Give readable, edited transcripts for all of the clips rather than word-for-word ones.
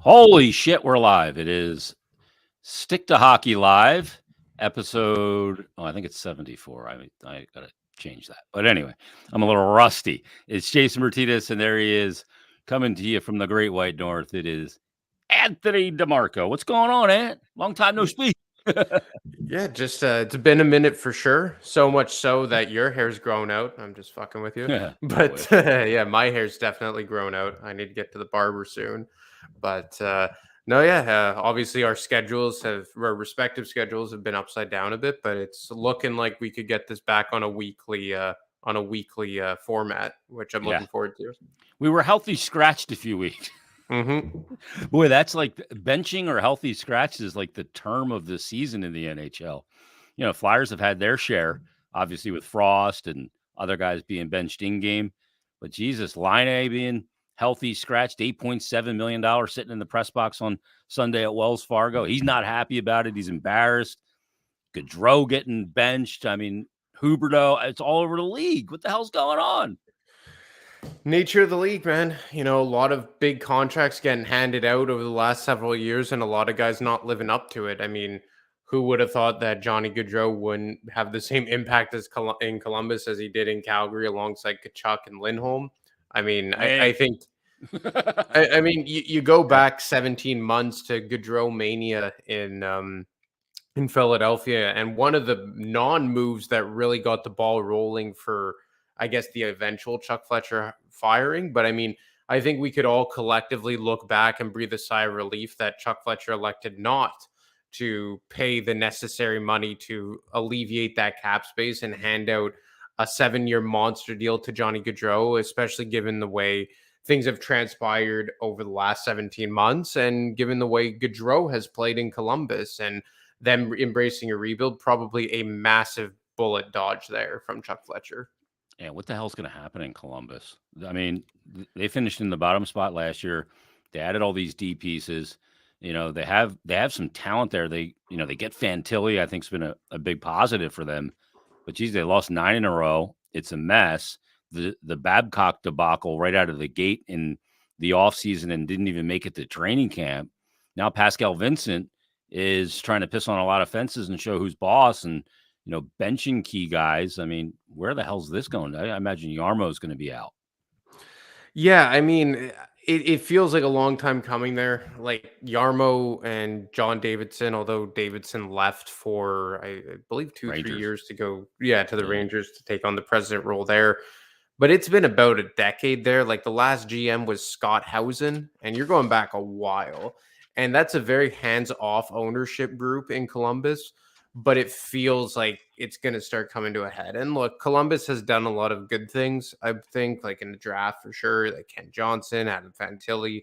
Holy shit, we're live. It is Stick to Hockey Live, episode, I think it's 74. I got to change that. But anyway, I'm a little rusty. It's Jason Martinez, and there he is coming to you from the Great White North. It is Anthony DeMarco. What's going on, Ant? Long time no speak. Yeah, just it's been a minute for sure. So much so that your hair's grown out. I'm just fucking with you. Yeah, But yeah, my hair's definitely grown out. I need to get to the barber soon. But no, yeah, obviously our respective schedules have been upside down a bit, but it's looking like we could get this back on a weekly format, which I'm yeah. looking forward to. We were healthy scratched a few weeks. Boy, that's like benching or healthy scratch is like the term of the season in the NHL. You know, Flyers have had their share, obviously with Frost and other guys being benched in game. But Jesus, Line being healthy scratched, $8.7 million sitting in the press box on Sunday at Wells Fargo. He's not happy about it. He's embarrassed. Gaudreau getting benched. I mean, Huberdeau, it's all over the league. What the hell's going on? Nature of the league, man. You know, a lot of big contracts getting handed out over the last several years, and a lot of guys not living up to it. I mean, who would have thought that Johnny Gaudreau wouldn't have the same impact in Columbus as he did in Calgary alongside Kachuk and Lindholm? I mean, I think. I mean, you go back 17 months to Gaudreau mania in Philadelphia, and one of the non-moves that really got the ball rolling for, I guess, the eventual Chuck Fletcher firing. But I mean, I think we could all collectively look back and breathe a sigh of relief that Chuck Fletcher elected not to pay the necessary money to alleviate that cap space and hand out a 7-year monster deal to Johnny Gaudreau, especially given the way things have transpired over the last 17 months and given the way Gaudreau has played in Columbus and them embracing a rebuild. Probably a massive bullet dodge there from Chuck Fletcher. Yeah, what the hell's going to happen in Columbus? I mean, they finished in the bottom spot last year. They added all these D pieces. You know, they have some talent there. They get Fantilli. I think has been a big positive for them. But geez, they lost 9 in a row. It's a mess. The Babcock debacle right out of the gate in the offseason and didn't even make it to training camp. Now Pascal Vincent is trying to piss on a lot of fences and show who's boss and benching key guys. I mean, where the hell's this going? I imagine Yarmo's going to be out. Yeah, I mean, it feels like a long time coming there. Like Yarmo and John Davidson, although Davidson left for, I believe, 3 years to go, to the Rangers to take on the president role there. But it's been about a decade there. Like the last GM was Scott Housen, and you're going back a while. And that's a very hands-off ownership group in Columbus. But it feels like it's going to start coming to a head. And look, Columbus has done a lot of good things, I think, like in the draft for sure, like Ken Johnson, Adam Fantilli,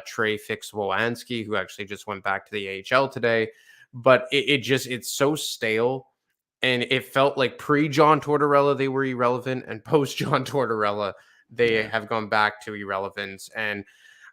Trey Fix-Wolanski, who actually just went back to the AHL today. But it's so stale. And it felt like pre-John Tortorella, they were irrelevant. And post-John Tortorella, they have gone back to irrelevance. And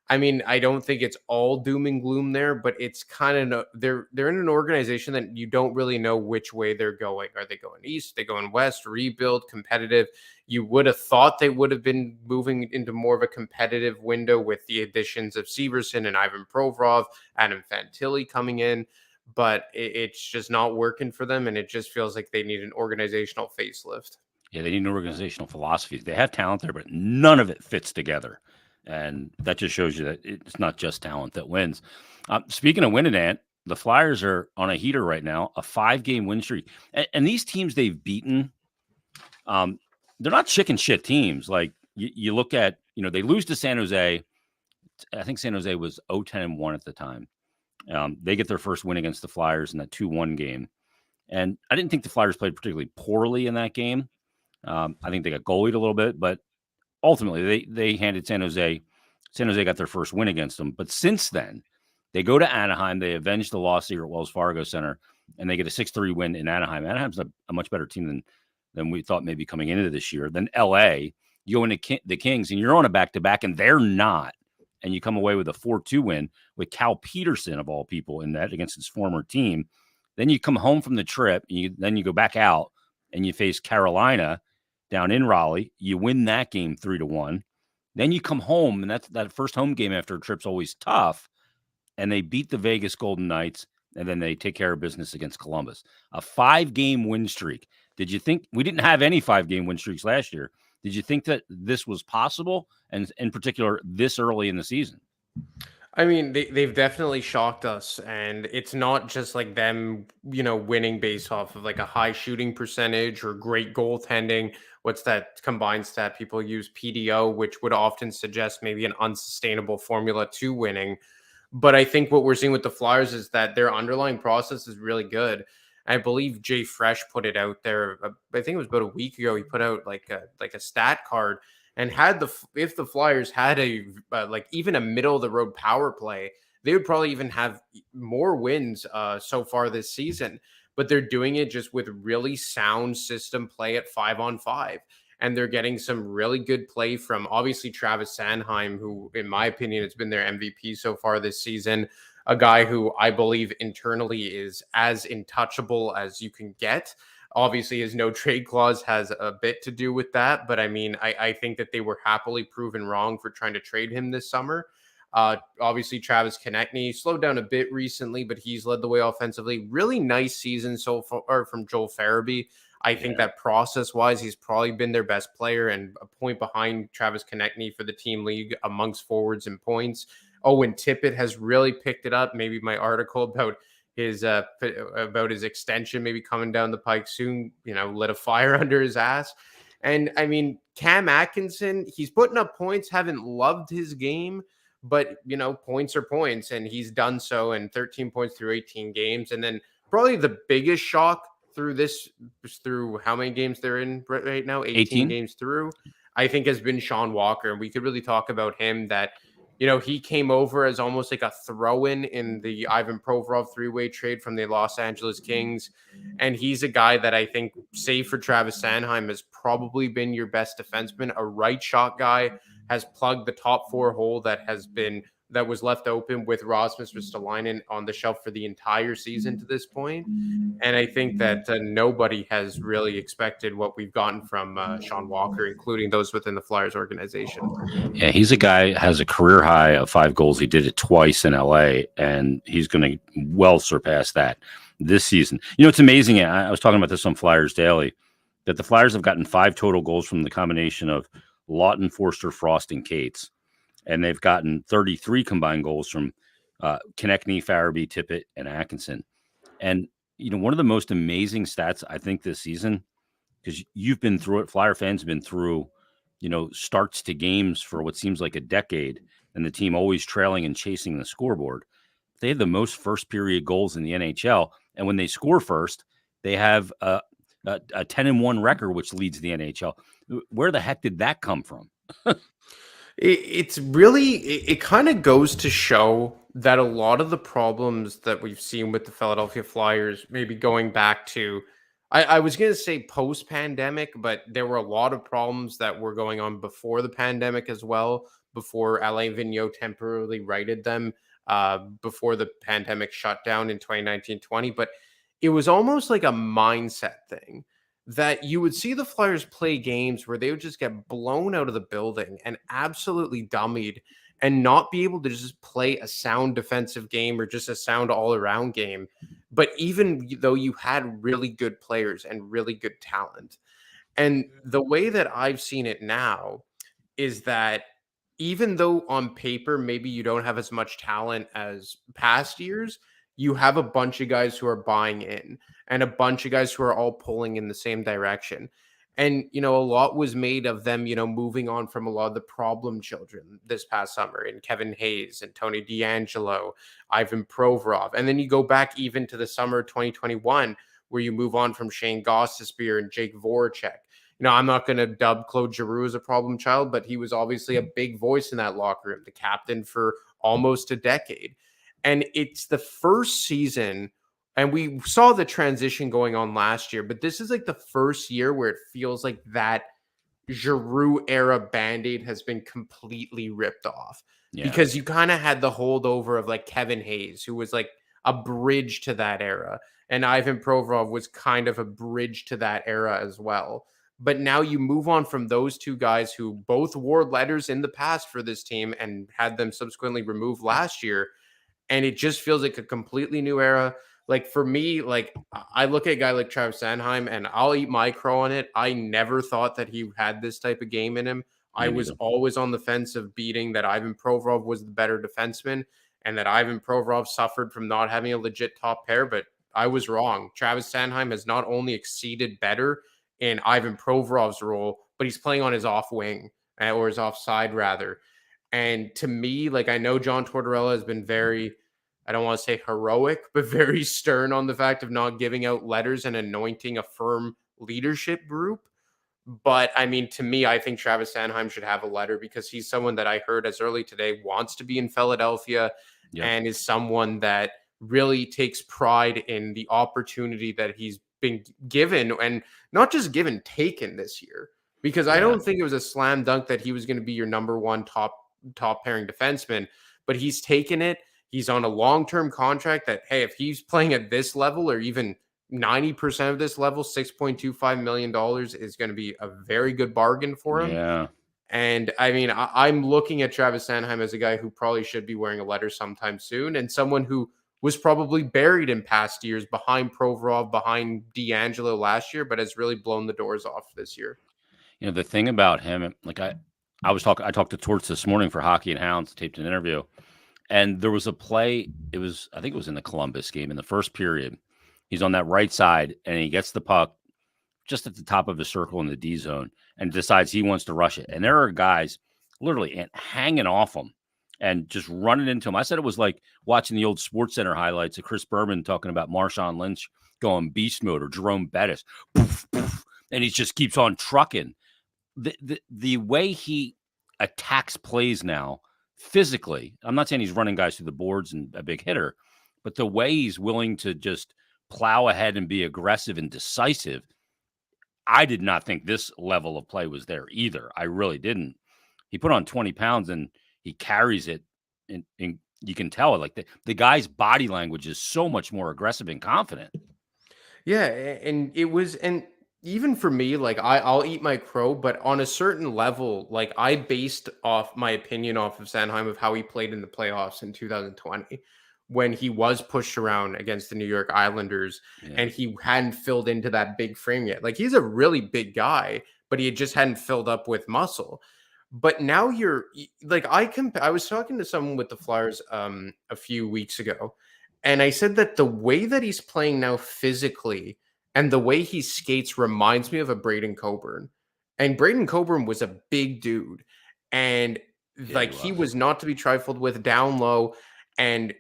I mean, I don't think it's all doom and gloom there, but it's kind of they're in an organization that you don't really know which way they're going. Are they going east? Are they going west? Rebuild, competitive? You would have thought they would have been moving into more of a competitive window with the additions of Severson and Ivan Provorov, Adam Fantilli coming in, but it's just not working for them, and it just feels like they need an organizational facelift. Yeah, they need an organizational philosophy. They have talent there, but none of it fits together. And that just shows you that it's not just talent that wins. Speaking of winning, Ant, the Flyers are on a heater right now, a 5-game win streak. And these teams they've beaten, they're not chicken shit teams. Like you look at, they lose to San Jose. I think San Jose was 0-10-1 at the time. They get their first win against the Flyers in that 2-1 game. And I didn't think the Flyers played particularly poorly in that game. I think they got goalied a little bit, but ultimately, they handed San Jose. San Jose got their first win against them. But since then, they go to Anaheim. They avenge the loss here at Wells Fargo Center, and they get a 6-3 win in Anaheim. Anaheim's a much better team than we thought maybe coming into this year. Then L.A., you go into the Kings, and you're on a back-to-back, and they're not. And you come away with a 4-2 win with Cal Peterson, of all people, in that against his former team. Then you come home from the trip, and then you go back out, and you face Carolina down in Raleigh. You win that game 3-1. Then you come home, and that first home game after a trip's always tough. and they beat the Vegas Golden Knights, and then they take care of business against Columbus. A 5-game win streak. Did you think we didn't have any 5-game win streaks last year? Did you think that this was possible, and in particular this early in the season? I mean, they've definitely shocked us, and it's not just like them, winning based off of like a high shooting percentage or great goaltending. What's that combined stat people use? PDO, which would often suggest maybe an unsustainable formula to winning. But I think what we're seeing with the Flyers is that their underlying process is really good. I believe Jay Fresh put it out there. I think it was about a week ago. He put out like a stat card, and if the Flyers had a like even a middle of the road power play, they would probably even have more wins so far this season. But they're doing it just with really sound system play at 5-on-5. And they're getting some really good play from obviously Travis Sanheim, who, in my opinion, has been their MVP so far this season. A guy who I believe internally is as intouchable as you can get. Obviously, his no trade clause has a bit to do with that. But I mean, I think that they were happily proven wrong for trying to trade him this summer. Obviously, Travis Konechny slowed down a bit recently, but he's led the way offensively. Really nice season so far from Joel Farabee. I think that process-wise, he's probably been their best player and a point behind Travis Konechny for the team league amongst forwards and points. Owen Tippett has really picked it up. Maybe my article about his extension maybe coming down the pike soon, lit a fire under his ass. And I mean, Cam Atkinson, he's putting up points, haven't loved his game, but points are points, and he's done so in 13 points through 18 games. And then probably the biggest shock through how many games they're in right now, 18 games through, I think has been Sean Walker. And we could really talk about him that, he came over as almost like a throw-in in the Ivan Provorov three-way trade from the Los Angeles Kings. And he's a guy that I think, save for Travis Sanheim, has probably been your best defenseman, a right shot guy, has plugged the top 4 hole that was left open with Rasmus Ristolainen on the shelf for the entire season to this point. And I think that nobody has really expected what we've gotten from Sean Walker, including those within the Flyers organization. Yeah, he's a guy has a career high of 5 goals. He did it twice in LA, and he's going to well surpass that this season. It's amazing. I was talking about this on Flyers Daily, that the Flyers have gotten 5 total goals from the combination of Lawton, Forster, Frost, and Cates. And they've gotten 33 combined goals from Konechny, Farabee, Tippett, and Atkinson. And, one of the most amazing stats, I think, this season, because you've been through it, Flyer fans have been through, starts to games for what seems like a decade, and the team always trailing and chasing the scoreboard. They have the most first period goals in the NHL. And when they score first, they have a 10-1 record, which leads the NHL. Where the heck did that come from? It kind of goes to show that a lot of the problems that we've seen with the Philadelphia Flyers, maybe going back to, I was going to say post-pandemic, but there were a lot of problems that were going on before the pandemic as well, before Alain Vigneault temporarily righted them, before the pandemic shut down in 2019-20. But it was almost like a mindset thing that you would see the Flyers play games where they would just get blown out of the building and absolutely dummied and not be able to just play a sound defensive game or just a sound all-around game. But even though you had really good players and really good talent. And the way that I've seen it now is that even though on paper, maybe you don't have as much talent as past years, you have a bunch of guys who are buying in and a bunch of guys who are all pulling in the same direction. And, a lot was made of them, moving on from a lot of the problem children this past summer, and Kevin Hayes and Tony DeAngelo, Ivan Provorov. And then you go back even to the summer of 2021, where you move on from Shane Gostisbehere and Jake Voracek. I'm not going to dub Claude Giroux as a problem child, but he was obviously a big voice in that locker room, the captain for almost a decade. And it's the first season, and we saw the transition going on last year, but this is like the first year where it feels like that Giroux era Band-Aid has been completely ripped off. Yeah. Because you kind of had the holdover of like Kevin Hayes, who was like a bridge to that era. And Ivan Provorov was kind of a bridge to that era as well. But now you move on from those two guys who both wore letters in the past for this team and had them subsequently removed last year. And it just feels like a completely new era. Like for me, like I look at a guy like Travis Sanheim and I'll eat my crow on it. I never thought that he had this type of game in him. I Me was neither. always on the fence of beating that Ivan Provorov was the better defenseman and that Ivan Provorov suffered from not having a legit top pair, but I was wrong. Travis Sanheim has not only exceeded better in Ivan Provorov's role, but he's playing on his off wing or his offside rather. And to me, like I know John Tortorella has been very, I don't want to say heroic, but very stern on the fact of not giving out letters and anointing a firm leadership group. But I mean, to me, I think Travis Sanheim should have a letter because he's someone that I heard as early today wants to be in Philadelphia Yep. and is someone that really takes pride in the opportunity that he's been given and not just given, taken this year. Because I Yeah. don't think it was a slam dunk that he was going to be your number one top pairing defenseman, but he's taken it. He's on a long term contract that, hey, if he's playing at this level or even 90% of this level, $6.25 million is going to be a very good bargain for him. Yeah. And I mean, I'm looking at Travis Sanheim as a guy who probably should be wearing a letter sometime soon and someone who was probably buried in past years behind Provorov, behind D'Angelo last year, but has really blown the doors off this year. You know, the thing about him, like I talked to Torts this morning for Hockey and Hounds, taped an interview, and there was a play. I think it was in the Columbus game in the first period. He's on that right side and he gets the puck just at the top of the circle in the D zone and decides he wants to rush it. And there are guys literally hanging off him and just running into him. I said it was like watching the old Sports Center highlights of Chris Berman talking about Marshawn Lynch going beast mode or Jerome Bettis. Poof, poof, and he just keeps on trucking. The way he attacks plays now physically, I'm not saying he's running guys through the boards and a big hitter, but the way he's willing to just plow ahead and be aggressive and decisive, I did not think this level of play was there either. I really didn't. He put on 20 pounds and he carries it, and you can tell it. Like the guy's body language is so much more aggressive and confident. Yeah, and it was, and even for me, like I'll eat my crow, but on a certain level, like I based off my opinion off of Sanheim of how he played in the playoffs in 2020 when he was pushed around against the New York Islanders Yeah. and he hadn't filled into that big frame yet. Like he's a really big guy, but he just hadn't filled up with muscle. But now like I was talking to someone with the Flyers a few weeks ago, and I said that the way that he's playing now physically and the way he skates reminds me of a Braden Coburn. And Braden Coburn was a big dude. And Yeah, he like he was. was not to be trifled with down low. And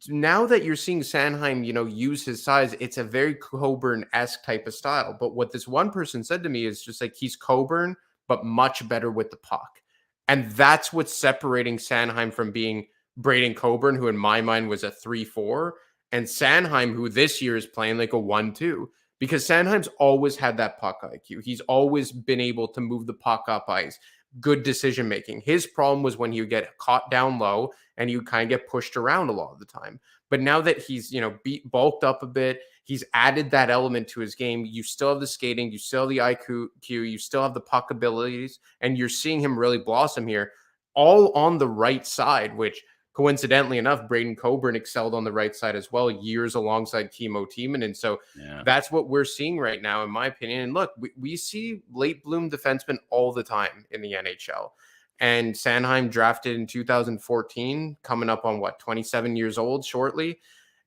now that you're seeing Sanheim, use his size, it's a very Coburn-esque type of style. But what this one person said to me is just like he's Coburn, but much better with the puck. And that's what's separating Sanheim from being Braden Coburn, who in my mind was a 3-4, and Sanheim, who this year is playing like a 1-2, because Sanheim's always had that puck IQ. He's always been able to move the puck up ice, good decision making. His problem was when he would get caught down low and he would kind of get pushed around a lot of the time. But now that he's, bulked up a bit, he's added that element to his game. You still have the skating, you still have the IQ, you still have the puck abilities, and you're seeing him really blossom here, all on the right side, which coincidentally enough, Braden Coburn excelled on the right side as well, years alongside Kimmo Timonen. And so Yeah. that's what we're seeing right now, in my opinion. And look, we see late bloom defensemen all the time in the NHL. And Sanheim drafted in 2014, coming up on 27 years old shortly.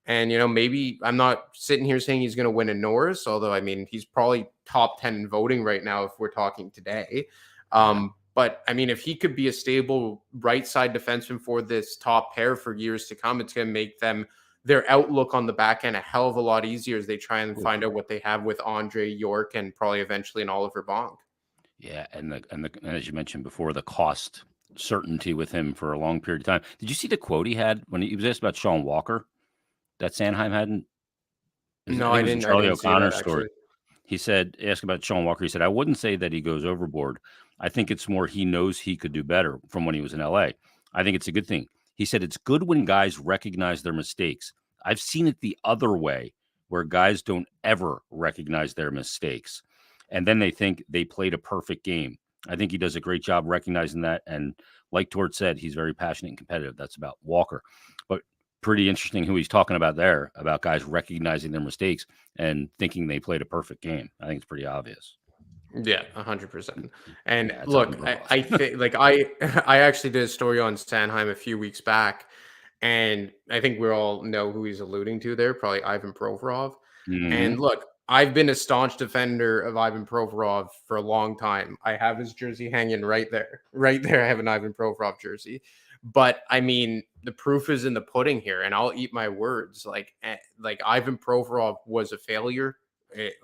And, maybe I'm not sitting here saying he's going to win a Norris, although, I mean, he's probably top 10 in voting right now if we're talking today. Yeah. But I mean, if he could be a stable right side defenseman for this top pair for years to come, it's going to make their outlook on the back end a hell of a lot easier as they try and find out what they have with Andre York and probably eventually an Oliver Bonk. Yeah, and as you mentioned before, the cost certainty with him for a long period of time. Did you see the quote he had when he was asked about Sean Walker that Sanheim hadn't? I No, think it I was a didn't. I Charlie didn't see O'Connor that story. actually. He said, ask about Sean Walker. He said, I wouldn't say that he goes overboard. I think it's more he knows he could do better from when he was in LA. I think it's a good thing. He said, it's good when guys recognize their mistakes. I've seen it the other way where guys don't ever recognize their mistakes. And then they think they played a perfect game. I think he does a great job recognizing that. And like Tort said, he's very passionate and competitive. That's about Walker. But pretty interesting who he's talking about there, about guys recognizing their mistakes and thinking they played a perfect game. I think it's pretty obvious. Yeah, 100%. And Yeah, it's look, Ivan I Provorov. think like I actually did a story on Sanheim a few weeks back, and I think we all know who he's alluding to there, probably Ivan Provorov. And Hmm. look, I've been a staunch defender of Ivan Provorov for a long time. I have his jersey hanging right there. Right there, I have an Ivan Provorov jersey. But I mean, the proof is in the pudding here, and I'll eat my words. Like Ivan Provorov was a failure,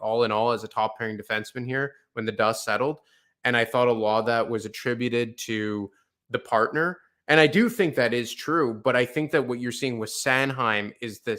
all in all, as a top pairing defenseman here when the dust settled. And I thought a lot of that was attributed to the partner. And I do think that is true, but I think that what you're seeing with Sanheim is the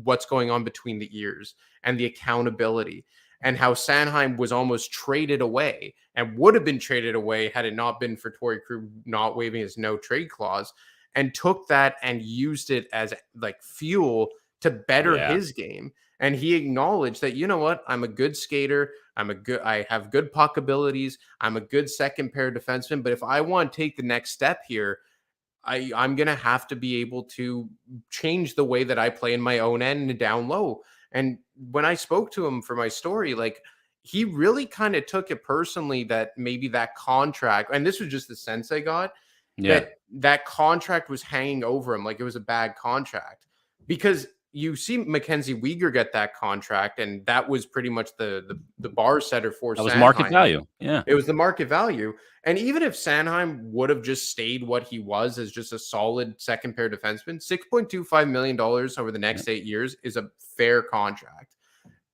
what's going on between the ears and the accountability, and how Sanheim was almost traded away and would have been traded away had it not been for Torrey Krug not waiving his no trade clause, and took that and used it as like fuel to better Yeah, his game. And he acknowledged that, you know what, I'm a good skater. I have good puck abilities. I'm a good second pair defenseman. But if I want to take the next step here, I'm gonna have to be able to change the way that I play in my own end and down low. And when I spoke to him for my story, like he really kind of took it personally that maybe that contract, and this was just the sense I got, yeah. that contract was hanging over him like it was a bad contract. Because you see Mackenzie Weegar get that contract, and that was pretty much the bar setter for That was market Sanheim. value. Yeah, It was the market value. And even if Sanheim would have just stayed what he was as just a solid second pair defenseman, $6.25 million over the yeah. next 8 years is a fair contract.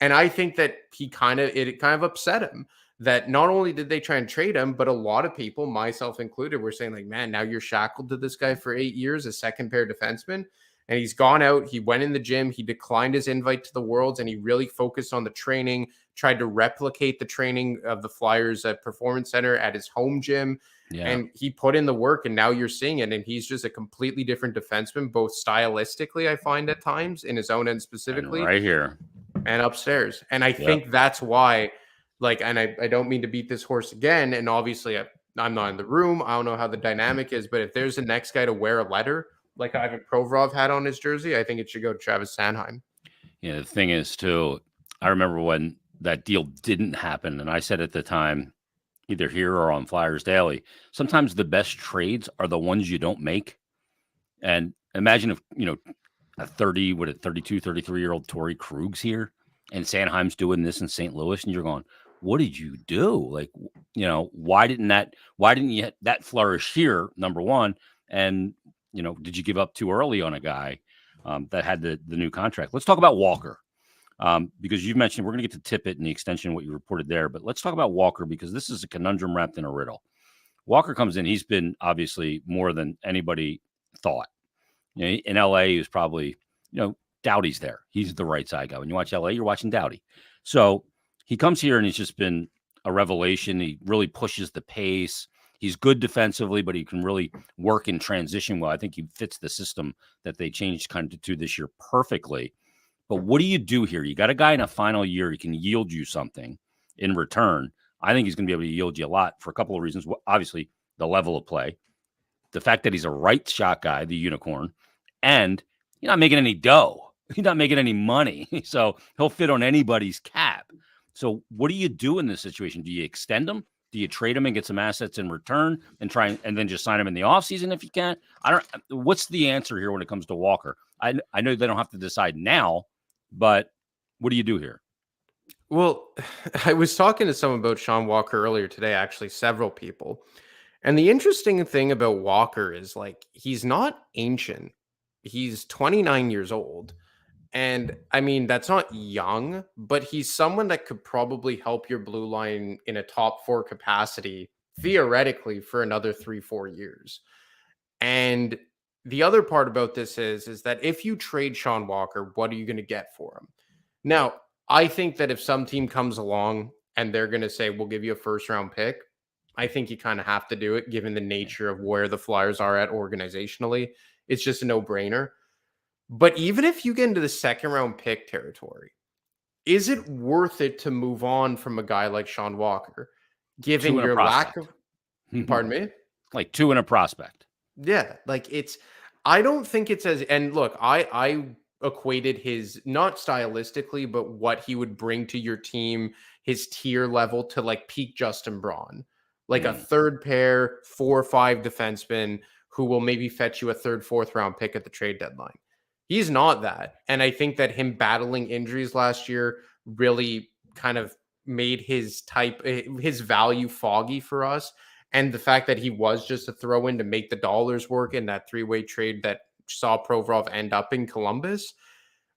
And I think that it kind of upset him that not only did they try and trade him, but a lot of people, myself included, were saying, like, man, now you're shackled to this guy for 8 years, a second pair defenseman. And he's gone out, he went in the gym, he declined his invite to the Worlds, and he really focused on the training, tried to replicate the training of the Flyers at Performance Center at his home gym. Yeah. And he put in the work, and now you're seeing it. And he's just a completely different defenseman, both stylistically, I find at times, in his own end And specifically, right here. and upstairs. And I Yep. think that's why, like, and I don't mean to beat this horse again. And obviously, I'm not in the room. I don't know how the dynamic is, but if there's the next guy to wear a letter like Ivan Provorov had on his jersey, I think it should go to Travis Sanheim. Yeah, the thing is, too, I remember when that deal didn't happen, and I said at the time, either here or on Flyers Daily, sometimes the best trades are the ones you don't make. And imagine if, a 30, what a 32, 33-year-old Torrey Krug's here and Sanheim's doing this in St. Louis, and you're going, what did you do? Like, why didn't that flourish here, number one? And, did you give up too early on a guy that had the new contract? Let's talk about Walker. Because you've mentioned we're going to get to Tippett and the extension, what you reported there, but let's talk about Walker because this is a conundrum wrapped in a riddle. Walker comes in, he's been obviously more than anybody thought. In LA, he was probably, Doughty's there. He's the right side guy. When you watch LA, you're watching Doughty. So he comes here and he's just been a revelation. He really pushes the pace. He's good defensively, but he can really work in transition well. I think he fits the system that they changed kind of to this year perfectly. But what do you do here? You got a guy in a final year. He can yield you something in return. I think he's going to be able to yield you a lot for a couple of reasons. Obviously, the level of play, the fact that he's a right shot guy, the unicorn, and he's not making any dough. He's not making any money. So he'll fit on anybody's cap. So what do you do in this situation? Do you extend him? Do you trade him and get some assets in return and try and then just sign him in the offseason if you can? What's the answer here when it comes to Walker? I know they don't have to decide now, but what do you do here? Well, I was talking to someone about Sean Walker earlier today, actually, several people. And the interesting thing about Walker is like he's not ancient. He's 29 years old. And I mean, that's not young, but he's someone that could probably help your blue line in a top four capacity, theoretically, for another 3, 4 years. And the other part about this is that if you trade Sean Walker, what are you going to get for him? Now, I think that if some team comes along and they're going to say, we'll give you a first round pick, I think you kind of have to do it given the nature of where the Flyers are at organizationally. It's just a no brainer. But even if you get into the second round pick territory, is it worth it to move on from a guy like Sean Walker, given Two and a your lack of, prospect. pardon me? Like two and a prospect. Yeah, like I don't think it's as and look, I equated his not stylistically, but what he would bring to your team, his tier level to like peak Justin Braun. Like a Mm, third pair, 4 or 5 defensemen who will maybe fetch you a third, fourth round pick at the trade deadline. He's not that. And I think that him battling injuries last year really kind of made his value foggy for us. And the fact that he was just a throw in to make the dollars work in that 3-way trade that saw Provorov end up in Columbus.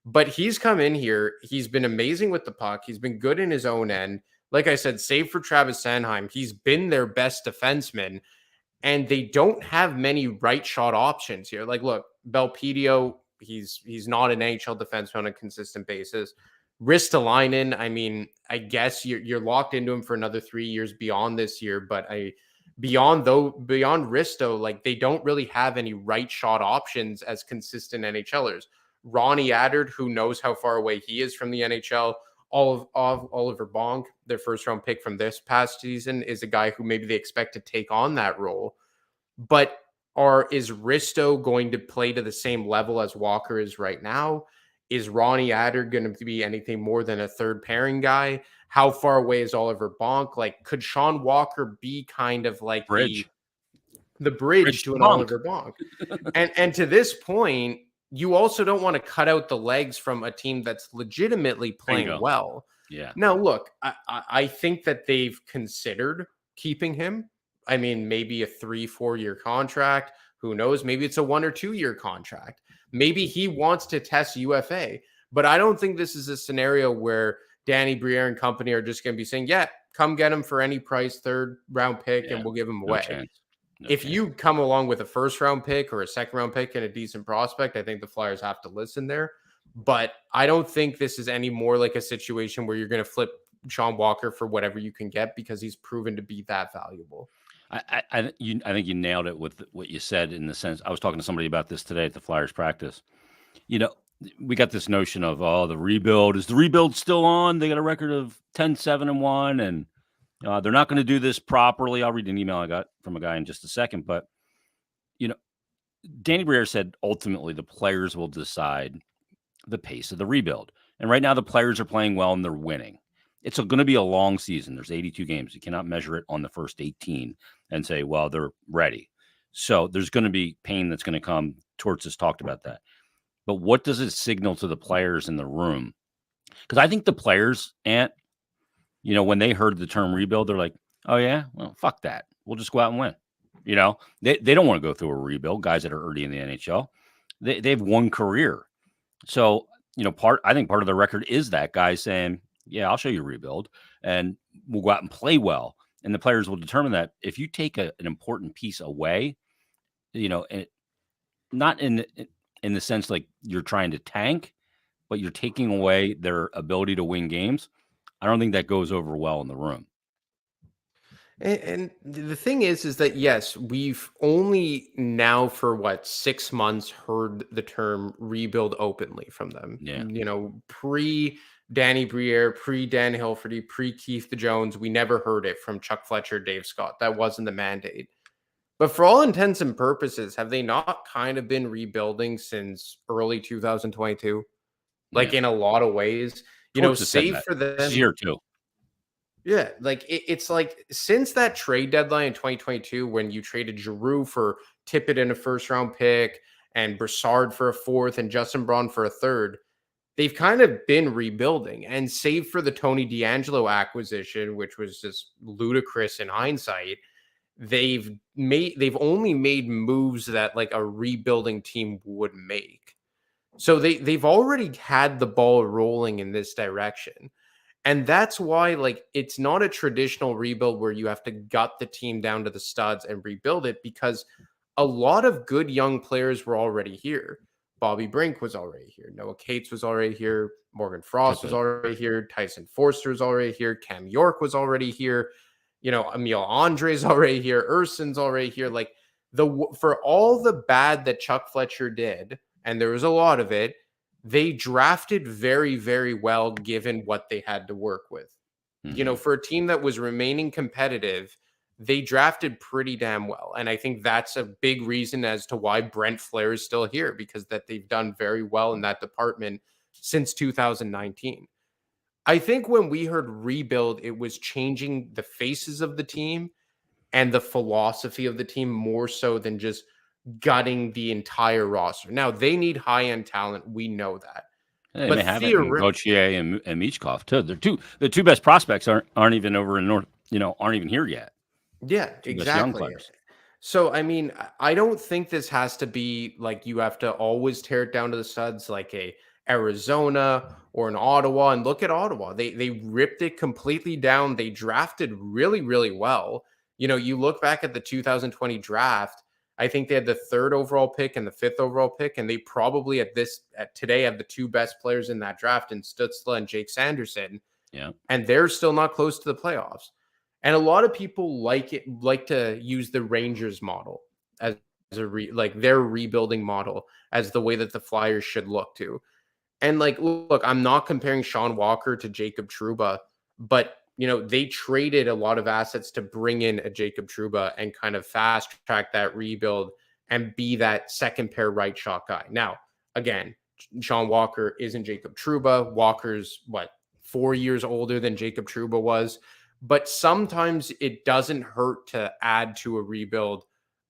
But he's come in here. He's been amazing with the puck. He's been good in his own end. Like I said, save for Travis Sanheim, he's been their best defenseman. And they don't have many right shot options here. Like, look, Belpedio, he's not an NHL defenseman on a consistent basis. Ristolainen, I mean, I guess you're locked into him for another 3 years beyond this year, but beyond Risto, like they don't really have any right shot options as consistent NHLers. Ronnie Addard, who knows how far away he is from the NHL. Oliver Bonk, their first round pick from this past season, is a guy who maybe they expect to take on that role. But is Risto going to play to the same level as Walker is right now? Is Ronnie Adder going to be anything more than a third pairing guy? How far away is Oliver Bonk? Like, could Sean Walker be kind of like the bridge. bridge Bridge to to an bunk. Oliver Bonk? And to this point, you also don't want to cut out the legs from a team that's legitimately playing Bingo. well. Yeah. Now, look, I think that they've considered keeping him. I mean, maybe a 3-4 year contract. Who knows? Maybe it's a 1 or 2 year contract. Maybe he wants to test UFA. But I don't think this is a scenario where Danny Briere and company are just going to be saying, yeah, come get him for any price, third round pick, Yeah. and we'll give him No away. chance. No If chance. you come along with a first round pick or a second round pick and a decent prospect, I think the Flyers have to listen there. But I don't think this is any more like a situation where you're going to flip Sean Walker for whatever you can get because he's proven to be that valuable. I think you nailed it with what you said in the sense. I was talking to somebody about this today at the Flyers practice. You know, we got this notion of, oh, the rebuild. Is the rebuild still on? They got a record of 10-7-1, and they're not going to do this properly. I'll read an email I got from a guy in just a second. But, you know, Danny Briere said ultimately the players will decide the pace of the rebuild. And right now the players are playing well and they're winning. It's going to be a long season. There's 82 games. You cannot measure it on the first 18 and say, well, they're ready. So there's going to be pain that's going to come. Torts has talked about that. But what does it signal to the players in the room? Because I think the players, when they heard the term rebuild, they're like, oh, yeah, well, fuck that. We'll just go out and win. They don't want to go through a rebuild, guys that are already in the NHL. They've one career. So, I think part of the record is that guy saying, yeah, I'll show you a rebuild and we'll go out and play well. And the players will determine that if you take an important piece away, and not in the sense like you're trying to tank, but you're taking away their ability to win games. I don't think that goes over well in the room. And the thing is that yes, we've only now for 6 months heard the term rebuild openly from them. Yeah. Pre Danny Briere, pre Dan Hilferty, pre Keith Jones, we never heard it from Chuck Fletcher, Dave Scott. That wasn't the mandate. But for all intents and purposes, have they not kind of been rebuilding since early 2022? Like Yeah. in a lot of ways, Torts has said save that for this them. year too. Yeah, like it's like since that trade deadline in 2022, when you traded Giroux for Tippett in a first round pick and Brassard for a fourth and Justin Braun for a third, they've kind of been rebuilding. And save for the Tony DeAngelo acquisition, which was just ludicrous in hindsight, they've only made moves that like a rebuilding team would make. So they've already had the ball rolling in this direction. And that's why, like, it's not a traditional rebuild where you have to gut the team down to the studs and rebuild it because a lot of good young players were already here. Bobby Brink was already here. Noah Cates was already here. Morgan Frost was already here. Tyson Forster was already here. Cam York was already here. Emil Andre's already here. Urson's already here. Like, for all the bad that Chuck Fletcher did, and there was a lot of it, they drafted very, very well given what they had to work with. Mm-hmm. For a team that was remaining competitive, they drafted pretty damn well. And I think that's a big reason as to why Brent Flair is still here, because that they've done very well in that department since 2019. I think when we heard rebuild, it was changing the faces of the team and the philosophy of the team more so than just gutting the entire roster. Now, they need high-end talent. We know that. They But may have it in Gauthier and Michkov too. The two best prospects aren't even over in North, aren't even here yet. yeah, Two best young exactly. players. So, I mean, I don't think this has to be like you have to always tear it down to the studs like a Arizona or an Ottawa. And look at Ottawa. They ripped it completely down. They drafted really, really well. You look back at the 2020 draft, I think they had the third overall pick and the fifth overall pick, and they probably at today have the two best players in that draft in Stutzla and Jake Sanderson. Yeah. And they're still not close to the playoffs. And a lot of people like to use the Rangers model as like their rebuilding model as the way that the Flyers should look to. And like, look, I'm not comparing Sean Walker to Jacob Trouba, but they traded a lot of assets to bring in a Jacob Trouba and kind of fast track that rebuild and be that second pair right shot guy. Now, again, Sean Walker isn't Jacob Trouba. Walker's 4 years older than Jacob Trouba was. But sometimes it doesn't hurt to add to a rebuild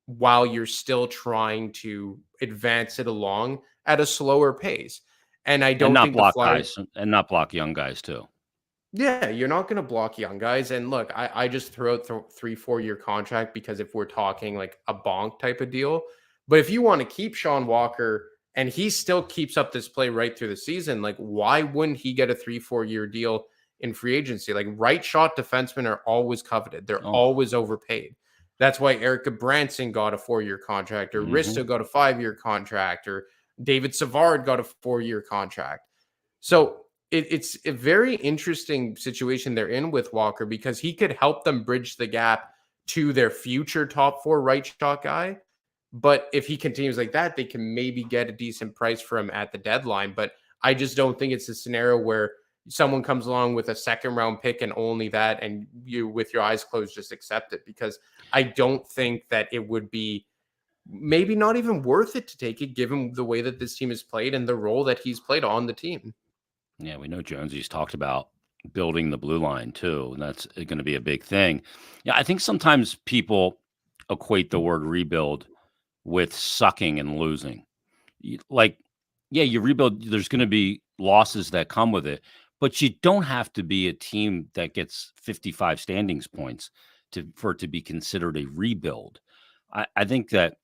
while you're still trying to advance it along at a slower pace. And I don't think the Flyers and not block young guys too. Yeah, you're not going to block young guys. And look, I just throw out 3-4 year contract because if we're talking like a bonk type of deal, but if you want to keep Sean Walker and he still keeps up this play right through the season, like why wouldn't he get a 3-4 year deal in free agency? Like right shot defensemen are always coveted. They're always overpaid. That's why Erica Branson got a 4-year contract, or Risto got a 5-year contract, or David Savard got a 4-year contract. So it's a very interesting situation they're in with Walker because he could help them bridge the gap to their future top 4 right shot guy. But if he continues like that, they can maybe get a decent price for him at the deadline. But I just don't think it's a scenario where someone comes along with a second round pick and only that, and you with your eyes closed just accept it, because I don't think that it would be maybe not even worth it to take it given the way that this team has played and the role that he's played on the team. Yeah, we know Jonesy's talked about building the blue line too, and that's going to be a big thing. Yeah, I think sometimes people equate the word rebuild with sucking and losing. You rebuild, there's going to be losses that come with it, but you don't have to be a team that gets 55 standings points for it to be considered a rebuild. I think that,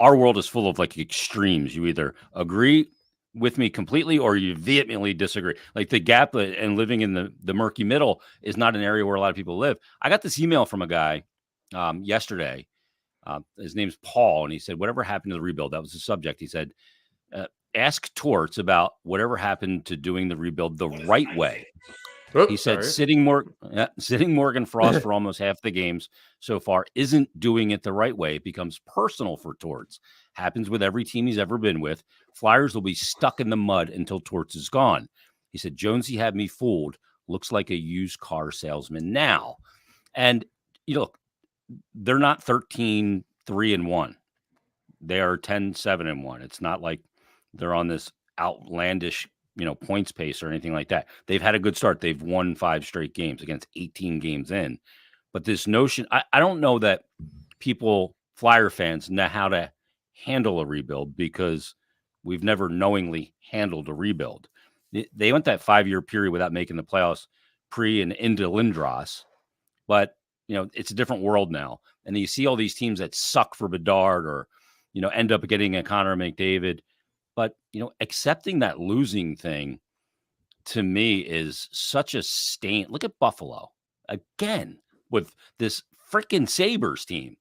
our world is full of like extremes. You either agree with me completely or you vehemently disagree. Like the gap and living in the murky middle is not an area where a lot of people live. I got this email from a guy yesterday. His name's Paul, and he said, whatever happened to the rebuild, that was the subject. He said, ask Torts about whatever happened to doing the rebuild the right way. Oops, he said, sorry. sitting Morgan Frost for almost half the games so far isn't doing it the right way. It becomes personal for Torts. Happens with every team he's ever been with. Flyers will be stuck in the mud until Torts is gone. He said, Jonesy had me fooled. Looks like a used car salesman now. And, look, they're not 13-3-1. They are 10-7-1. It's not like they're on this outlandish, points pace or anything like that. They've had a good start. They've won 5 straight games against 18 games in. But this notion, I don't know that Flyer fans, know how to handle a rebuild because we've never knowingly handled a rebuild. They went that 5-year period without making the playoffs pre and into Lindros, but it's a different world now. And you see all these teams that suck for Bedard or, end up getting a Connor McDavid. But, accepting that losing thing to me is such a stain. Look at Buffalo again with this freaking Sabres team.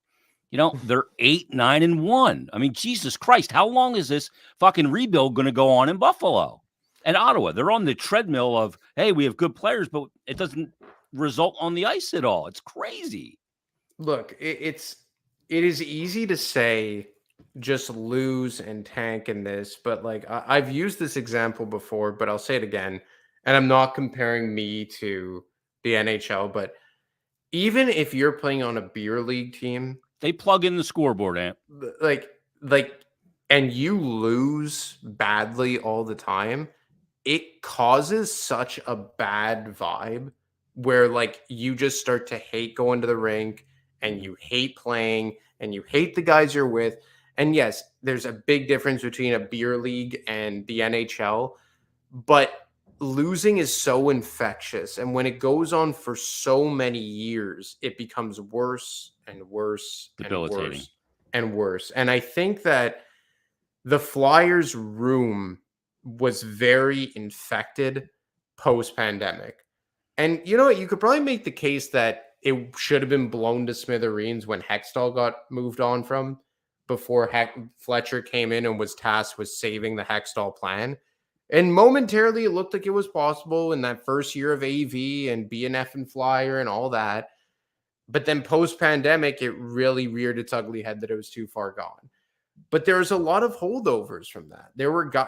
They're 8-9-1. I mean, Jesus Christ, how long is this fucking rebuild going to go on in Buffalo and Ottawa? They're on the treadmill of, hey, we have good players, but it doesn't result on the ice at all. It's crazy. Look, it is easy to say just lose and tank in this, but like I've used this example before, but I'll say it again. And I'm not comparing me to the NHL, but even if you're playing on a beer league team, They plug in the scoreboard, Ant. like like and you lose badly all the time, it causes such a bad vibe where like you just start to hate going to the rink and you hate playing and you hate the guys you're with. And yes, there's a big difference between a beer league and the NHL, but losing is so infectious. And when it goes on for so many years, it becomes worse and worse and Debilitating. worse and worse. And I think that the Flyers room was very infected post pandemic. And you know what? You could probably make the case that it should have been blown to smithereens when Hextall got moved on from before Fletcher came in and was tasked with saving the Hextall plan. And momentarily, it looked like it was possible in that first year of AV and BNF and Flyer and all that. But then post pandemic, it really reared its ugly head that it was too far gone. But there's a lot of holdovers from that.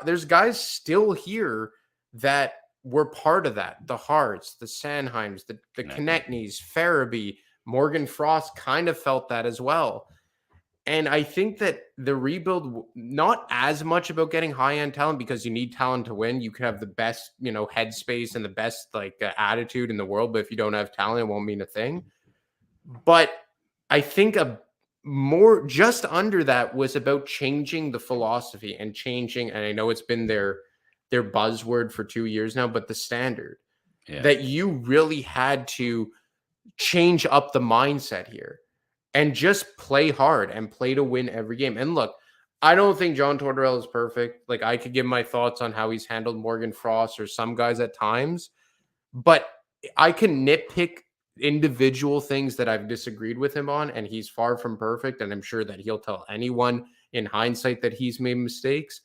There's guys still here that were part of that. The Harts, the Sanheims, the Konechnys, Farabee, Morgan Frost kind of felt that as well. And I think that the rebuild, not as much about getting high end talent because you need talent to win. You could have the best, headspace and the best attitude in the world, but if you don't have talent, it won't mean a thing. But I think a more just under that was about changing the philosophy and changing, and I know it's been their buzzword for 2 years now, but the standard that you really had to change up the mindset here and just play hard and play to win every game. And look, I don't think John Tortorella is perfect. Like, I could give my thoughts on how he's handled Morgan Frost or some guys at times, but I can nitpick individual things that I've disagreed with him on, and he's far from perfect. And I'm sure that he'll tell anyone in hindsight that he's made mistakes.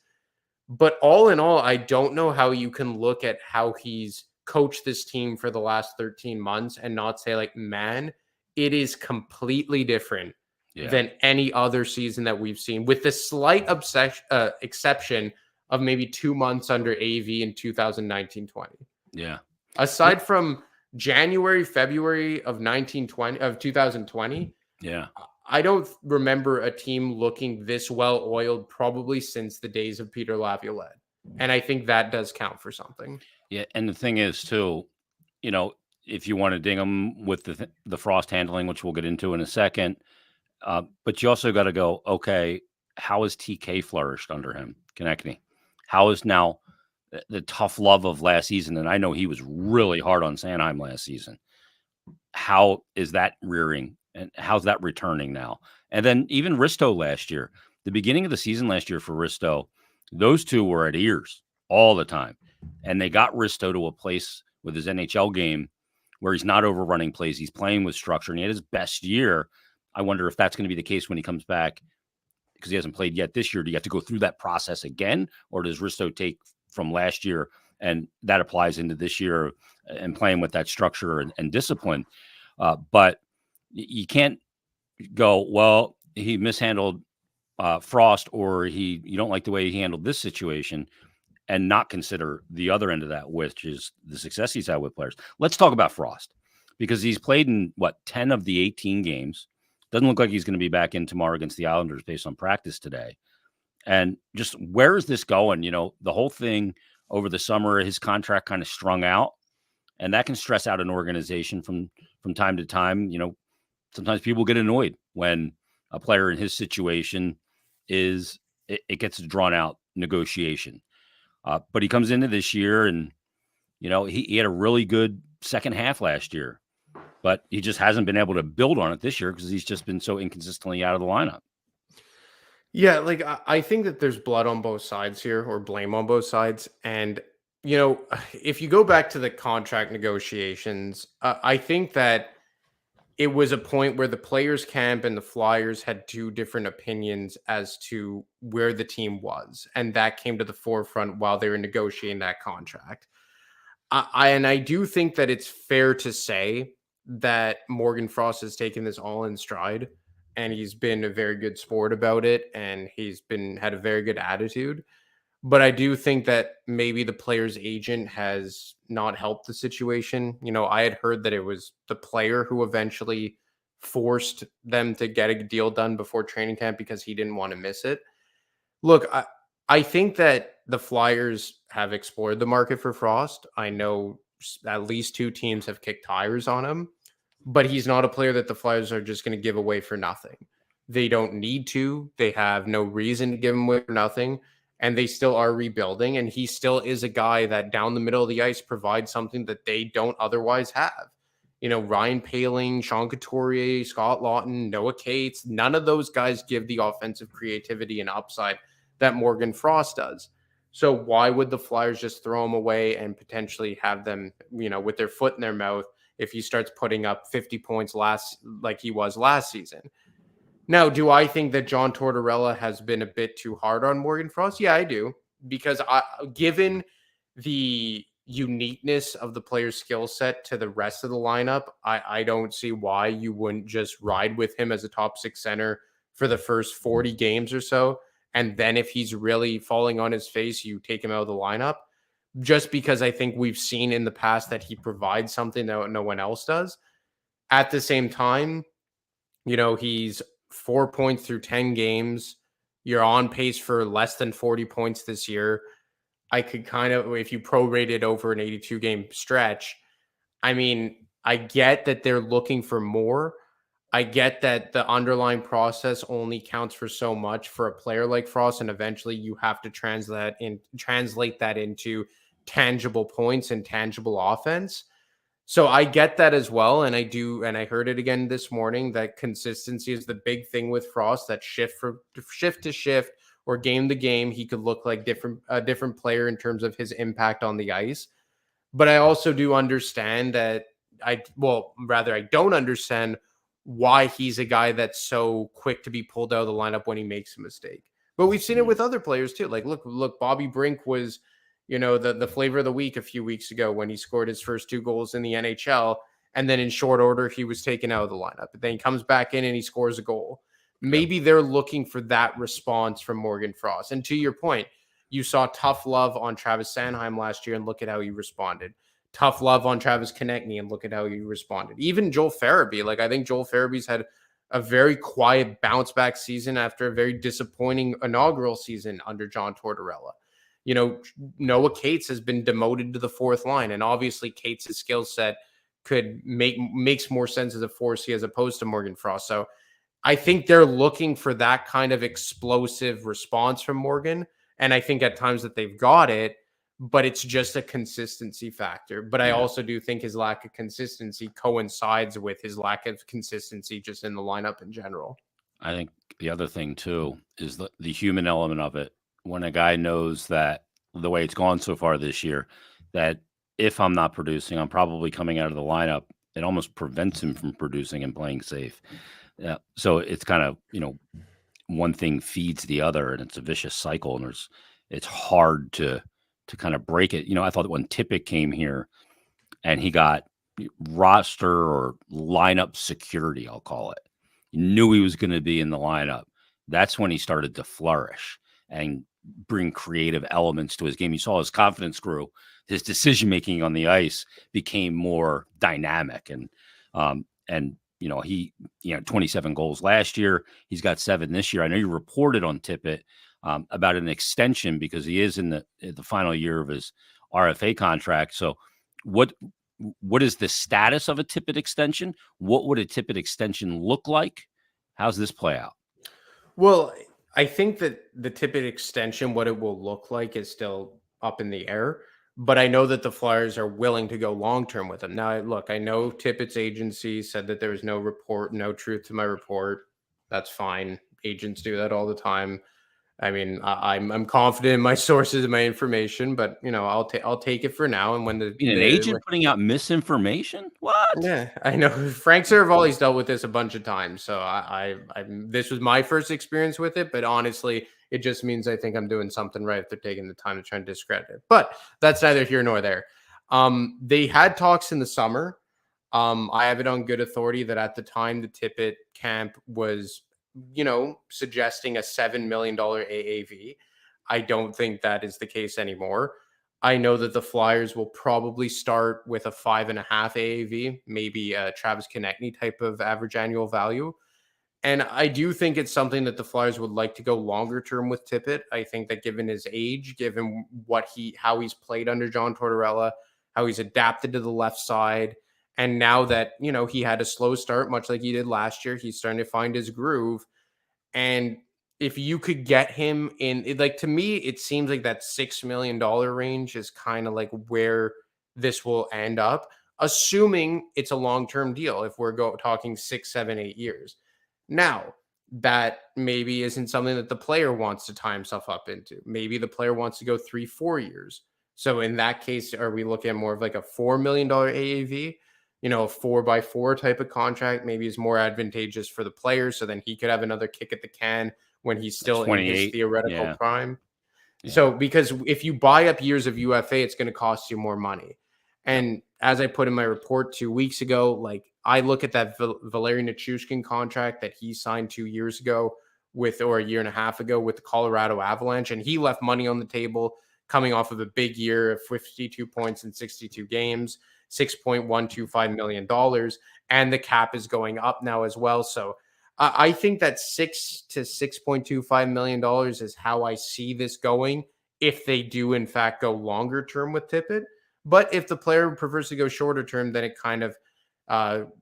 But all in all, I don't know how you can look at how he's coached this team for the last 13 months and not say, like, man, it is completely different than any other season that we've seen, with the slight exception of maybe 2 months under AV in 2019-20. Yeah. Aside from January, February of 2020, Yeah. I don't remember a team looking this well oiled probably since the days of Peter Laviolette. And I think that does count for something. Yeah, and the thing is too, if you want to ding them with the Frost handling, which we'll get into in a second, but you also got to go, okay, how has TK flourished under him, Konechny? How is now the tough love of last season? And I know he was really hard on Sanheim last season. How is that rearing, and how's that returning now? And then even Risto last year, the beginning of the season last year for Risto, those two were at ears all the time. And they got Risto to a place with his NHL game where he's not overrunning plays. He's playing with structure, and he had his best year. I wonder if that's going to be the case when he comes back, because he hasn't played yet this year. Do you have to go through that process again, or does Risto take from last year and that applies into this year and playing with that structure and discipline? But you can't go, well, he mishandled Frost, or you don't like the way he handled this situation, and not consider the other end of that, which is the success he's had with players. Let's talk about Frost, because he's played in 10 of the 18 games. Doesn't look like he's going to be back in tomorrow against the Islanders based on practice today. And just where is this going? The whole thing over the summer, his contract kind of strung out, and that can stress out an organization from time to time. Sometimes people get annoyed when a player in his situation it gets a drawn out negotiation. But he comes into this year and, he had a really good second half last year, but he just hasn't been able to build on it this year because he's just been so inconsistently out of the lineup. Yeah, like I think that there's blood on both sides here, or blame on both sides. And, if you go back to the contract negotiations, I think that it was a point where the players camp and the Flyers had two different opinions as to where the team was. And that came to the forefront while they were negotiating that contract. I do think that it's fair to say that Morgan Frost has taken this all in stride, and he's been a very good sport about it, and he's had a very good attitude. But I do think that maybe the player's agent has not helped the situation. I had heard that it was the player who eventually forced them to get a deal done before training camp because he didn't want to miss it. Look, I think that the Flyers have explored the market for Frost. I know at least two teams have kicked tires on him, but he's not a player that the Flyers are just going to give away for nothing. They don't need to. They have no reason to give him away for nothing, and they still are rebuilding. And he still is a guy that down the middle of the ice provides something that they don't otherwise have. Ryan Paling, Sean Couturier, Scott Lawton, Noah Cates, none of those guys give the offensive creativity and upside that Morgan Frost does. So why would the Flyers just throw him away and potentially have them, with their foot in their mouth if he starts putting up 50 points like he was last season? Now, do I think that John Tortorella has been a bit too hard on Morgan Frost? Yeah, I do. Because given the uniqueness of the player's skill set to the rest of the lineup, I don't see why you wouldn't just ride with him as a top six center for the first 40 games or so. And then if he's really falling on his face, you take him out of the lineup. Just because I think we've seen in the past that he provides something that no one else does. At the same time, he's 4 points through 10 games. You're on pace for less than 40 points this year. I could kind of, if you prorate it over an 82 game stretch, I mean, I get that they're looking for more. I get that the underlying process only counts for so much for a player like Frost, and eventually you have to translate that into tangible points and tangible offense. So I get that as well, and I do, and I heard it again this morning that consistency is the big thing with Frost. That shift to shift or game to game, he could look like a different player in terms of his impact on the ice. But I also do understand that I don't understand why he's a guy that's so quick to be pulled out of the lineup when he makes a mistake. But we've seen it with other players too. Like look, Bobby Brink was, the flavor of the week a few weeks ago when he scored his first two goals in the NHL, and then in short order he was taken out of the lineup. But then he comes back in and he scores a goal. Maybe they're looking for that response from Morgan Frost. And to your point, you saw tough love on Travis Sanheim last year, and look at how he responded. Tough love on Travis Konechny, and look at how he responded. Even Joel Farabee. I think Joel Farabee's had a very quiet bounce back season after a very disappointing inaugural season under John Tortorella. Noah Cates has been demoted to the fourth line, and obviously Cates' skill set makes more sense as a 4C as opposed to Morgan Frost. So I think they're looking for that kind of explosive response from Morgan. And I think at times that they've got it, but it's just a consistency factor. But I also do think his lack of consistency coincides with his lack of consistency just in the lineup in general. I think the other thing too is the human element of it. When a guy knows that the way it's gone so far this year, that if I'm not producing, I'm probably coming out of the lineup, it almost prevents him from producing and playing safe. Yeah. So it's kind of, one thing feeds the other, and it's a vicious cycle, and it's hard to kind of break it. I thought that when Tippett came here and he got roster or lineup security, I'll call it, he knew he was going to be in the lineup. That's when he started to flourish and bring creative elements to his game. You saw his confidence grew. His decision-making on the ice became more dynamic, and he 27 goals last year. He's got 7 this year. I know you reported on Tippett about an extension because he is in the final year of his RFA contract. So what is the status of a Tippett extension? What would a Tippett extension look like? How's this play out? Well, I think that the Tippett extension, what it will look like, is still up in the air. But I know that the Flyers are willing to go long-term with him. Now, look, I know Tippett's agency said that there was no truth to my report. That's fine. Agents do that all the time. I mean, I'm confident in my sources and my information, but I'll take it for now. And when an agent putting out misinformation, what? Yeah, I know. Frank Saravalli's dealt with this a bunch of times, so I this was my first experience with it. But honestly, it just means I think I'm doing something right if they're taking the time to try and discredit it. But that's neither here nor there. They had talks in the summer. I have it on good authority that at the time the Tippett camp was, suggesting a $7 million AAV. I don't think that is the case anymore. I know that the Flyers will probably start with a 5.5 AAV, maybe a Travis Konechny type of average annual value. And I do think it's something that the Flyers would like to go longer term with Tippett. I think that given his age, given how he's played under John Tortorella, how he's adapted to the left side, and now that, he had a slow start, much like he did last year, he's starting to find his groove. And if you could get him like, to me, it seems like that $6 million range is kind of like where this will end up, assuming it's a long-term deal. If we're talking 6, 7, 8 years. Now, that maybe isn't something that the player wants to tie himself up into. Maybe the player wants to go 3, 4 years. So in that case, are we looking at more of like a $4 million AAV? A 4x4 type of contract maybe is more advantageous for the player. So then he could have another kick at the can when he's still in his theoretical prime. Yeah. So because if you buy up years of UFA, it's going to cost you more money. And as I put in my report 2 weeks ago, like I look at that Valeri Nichushkin contract that he signed 2 years ago or a year and a half ago with the Colorado Avalanche, and he left money on the table coming off of a big year of 52 points in 62 games, $6.125 million, and the cap is going up now as well. So I think that $6 to $6.25 million is how I see this going if they do in fact go longer term with Tippett. But if the player prefers to go shorter term, then it kind of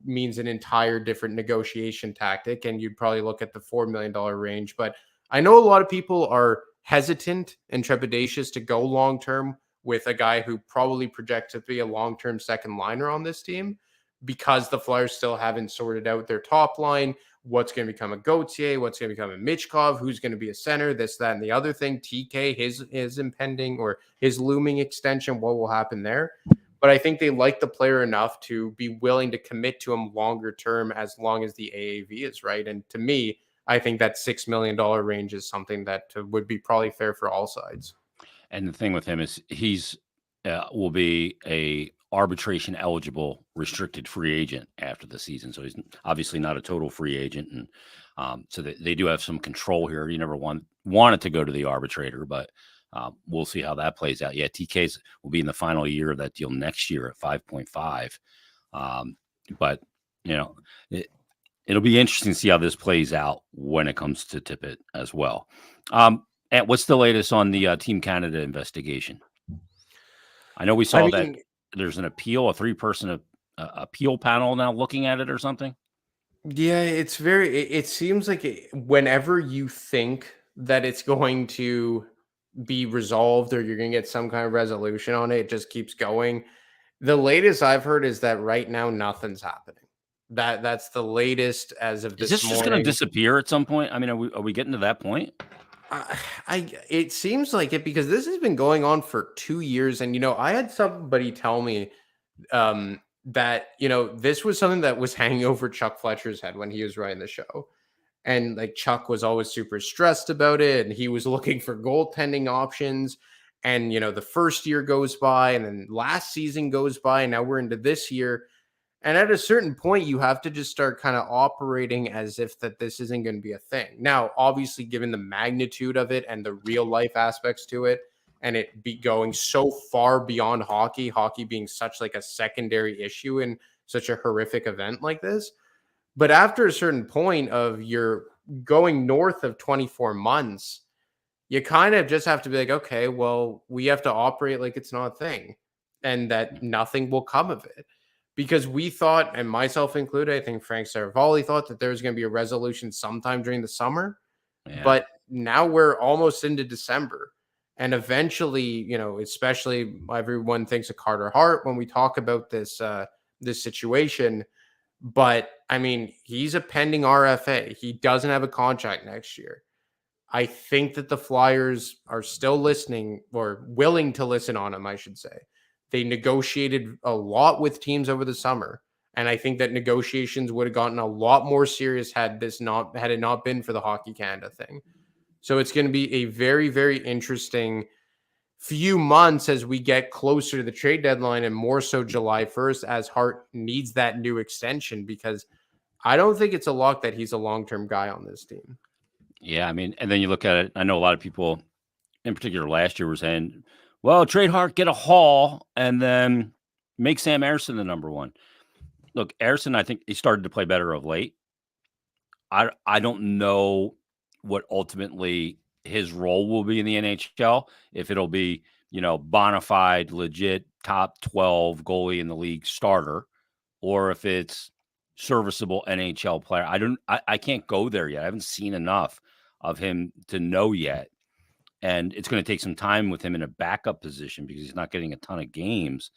means an entire different negotiation tactic, and you'd probably look at the $4 million range. But I know a lot of people are hesitant and trepidatious to go long term with a guy who probably projects to be a long-term second liner on this team, because the Flyers still haven't sorted out their top line. What's going to become a Gauthier? What's going to become a Michkov? Who's going to be a center? This, that, and the other thing. TK, his impending or his looming extension. What will happen there? But I think they like the player enough to be willing to commit to him longer term as long as the AAV is right. And to me, I think that $6 million range is something that would be probably fair for all sides. And the thing with him is he's will be a arbitration eligible restricted free agent after the season. So he's obviously not a total free agent. And so they do have some control here. You never wanted to go to the arbitrator, but we'll see how that plays out. Yeah, TK's will be in the final year of that deal next year at 5.5. But, it'll be interesting to see how this plays out when it comes to Tippett as well. And what's the latest on the Team Canada investigation? I know we saw that there's an appeal, a 3-person appeal panel now looking at it or something. Yeah, it seems like whenever you think that it's going to be resolved or you're going to get some kind of resolution on it, it just keeps going. The latest I've heard is that right now nothing's happening. That's the latest as of this morning. Is this just going to disappear at some point? I mean, are we getting to that point? It seems like it, because this has been going on for 2 years. And, I had somebody tell me that, this was something that was hanging over Chuck Fletcher's head when he was writing the show. And like Chuck was always super stressed about it, and he was looking for goaltending options. And, the first year goes by, and then last season goes by, and now we're into this year. And at a certain point, you have to just start kind of operating as if that this isn't going to be a thing. Now, obviously, given the magnitude of it and the real life aspects to it, and it be going so far beyond hockey being such like a secondary issue in such a horrific event like this. But after a certain point of you're going north of 24 months, you kind of just have to be like, okay, well, we have to operate like it's not a thing, and that nothing will come of it. Because we thought, and myself included, I think Frank Saravalli thought that there was going to be a resolution sometime during the summer. Yeah. But now we're almost into December. And eventually, especially everyone thinks of Carter Hart when we talk about this situation. But I mean, he's a pending RFA. He doesn't have a contract next year. I think that the Flyers are still listening, or willing to listen on him, I should say. They negotiated a lot with teams over the summer, and I think that negotiations would have gotten a lot more serious had it not been for the Hockey Canada thing. So it's going to be a very, very interesting few months as we get closer to the trade deadline, and more so July 1st, as Hart needs that new extension, because I don't think it's a lock that he's a long-term guy on this team. Yeah, I mean, and then you look at it, I know a lot of people in particular last year were saying, well, trade Hart, get a haul, and then make Sam Ersson the number one. Look, Ersson, I think he started to play better of late. I don't know what ultimately his role will be in the NHL. If it'll be, bona fide, legit top 12 goalie in the league starter, or if it's serviceable NHL player. I can't go there yet. I haven't seen enough of him to know yet. And it's going to take some time with him in a backup position because he's not getting a ton of games.